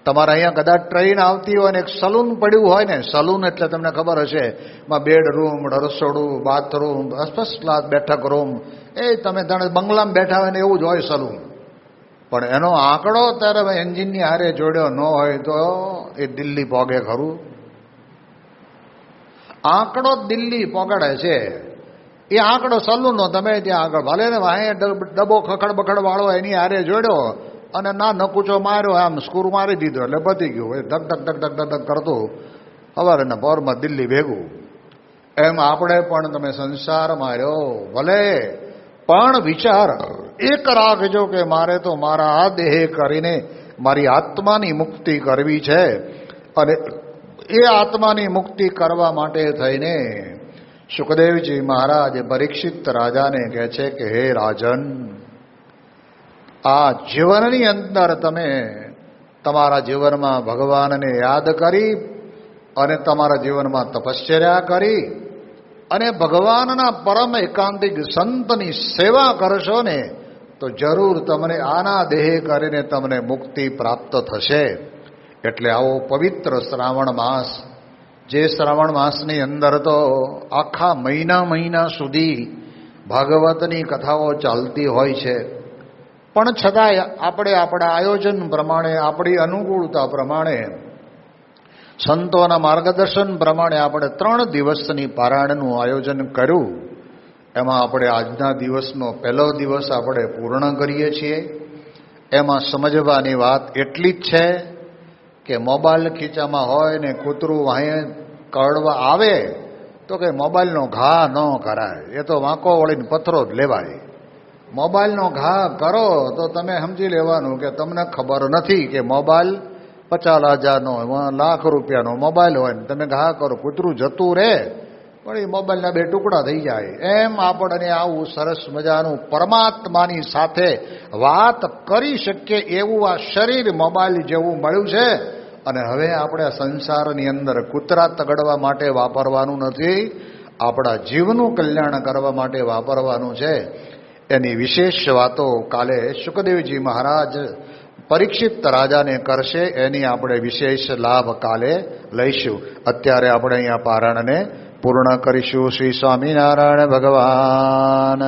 તમારે અહીંયા કદાચ ટ્રેન આવતી હોય ને એક સલૂન પડ્યું હોય ને, સલૂન એટલે તમને ખબર હશે, એમાં બેડરૂમ, રસોડું, બાથરૂમ, ફર્સ્ટ ક્લાસ બેઠક રૂમ, એ તમે જાણે બંગલામાં બેઠા હોય ને એવું જ હોય સલૂન. પણ એનો આંકડો ત્યારે એન્જિનની હારે જોડ્યો ન હોય તો એ દિલ્હી પોગે ખરું. આંકડો દિલ્હી પોગાડે છે. એ આંકડો સલૂનનો તમે ત્યાં આગળ ભલે ને વાંહે ડબ્બો ખખડ બખડ વાળો એની હારે જોડ્યો અને ના નકુચો માર્યો, આમ સ્ક્રૂ મારી દીધો એટલે પતી ગયું. એ ધક ધક ધક ધક ધક કરતું સવારે પોરમાં દિલ્હી ભેગું. એમ આપણે પણ તમે સંસાર માર્યો ભલે, પણ વિચાર એક રાખજો કે મારે તો મારા આ દેહ કરીને મારી આત્માની મુક્તિ કરવી છે. અને એ આત્માની મુક્તિ કરવા માટે થઈને સુખદેવજી મહારાજ પરીક્ષિત રાજાને કહે છે કે હે રાજન, આ જીવનની અંદર તમે તમારા જીવનમાં ભગવાનને યાદ કરી અને તમારા જીવનમાં તપશ્ચર્યા કરી અને ભગવાનના પરમ એકાંતિક સંતની સેવા કરશો ને તો જરૂર તમને આના દેહ કરીને તમને મુક્તિ પ્રાપ્ત થશે. એટલે આવો પવિત્ર શ્રાવણ માસ, જે શ્રાવણ માસની અંદર તો આખા મહિના સુધી ભાગવતની કથાઓ ચાલતી હોય છે, પણ છતાંય આપણે આપણા આયોજન પ્રમાણે, આપણી અનુકૂળતા પ્રમાણે, સંતોના માર્ગદર્શન પ્રમાણે આપણે 3 દિવસની પારાયણનું આયોજન કર્યું. એમાં આપણે આજના દિવસનો પહેલો દિવસ આપણે પૂર્ણ કરીએ છીએ. એમાં સમજવાની વાત એટલી જ છે કે મોબાઈલ ખીચામાં હોય ને કૂતરું વાંહે કરડવા આવે તો કે મોબાઈલનો ઘા ન કરાય, એ તો વાંકો વળીને પથ્થરો જ લેવાય. મોબાઈલનો ઘા કરો તો તમે સમજી લેવાનું કે તમને ખબર નથી કે મોબાઈલ 50,000નો લાખ રૂપિયાનો મોબાઈલ હોય ને તમે ઘા કરો કૂતરું જતું રહે પણ એ મોબાઈલના 2 ટુકડા થઈ જાય. એમ આપણને આવું સરસ મજાનું પરમાત્માની સાથે વાત કરી શકીએ એવું આ શરીર મોબાઈલ જેવું મળ્યું છે. અને હવે આપણે સંસારની અંદર કૂતરા તગડવા માટે વાપરવાનું નથી, આપણા જીવનું કલ્યાણ કરવા માટે વાપરવાનું છે. એની વિશેષ વાતો કાલે શુકદેવજી મહારાજ પરીક્ષિત રાજાને કરશે, એની આપણે વિશેષ લાભ કાલે લઈશું. અત્યારે આપણે અહીંયા પારાયણને પૂર્ણ કરીશું. શ્રી સ્વામિનારાયણ ભગવાન.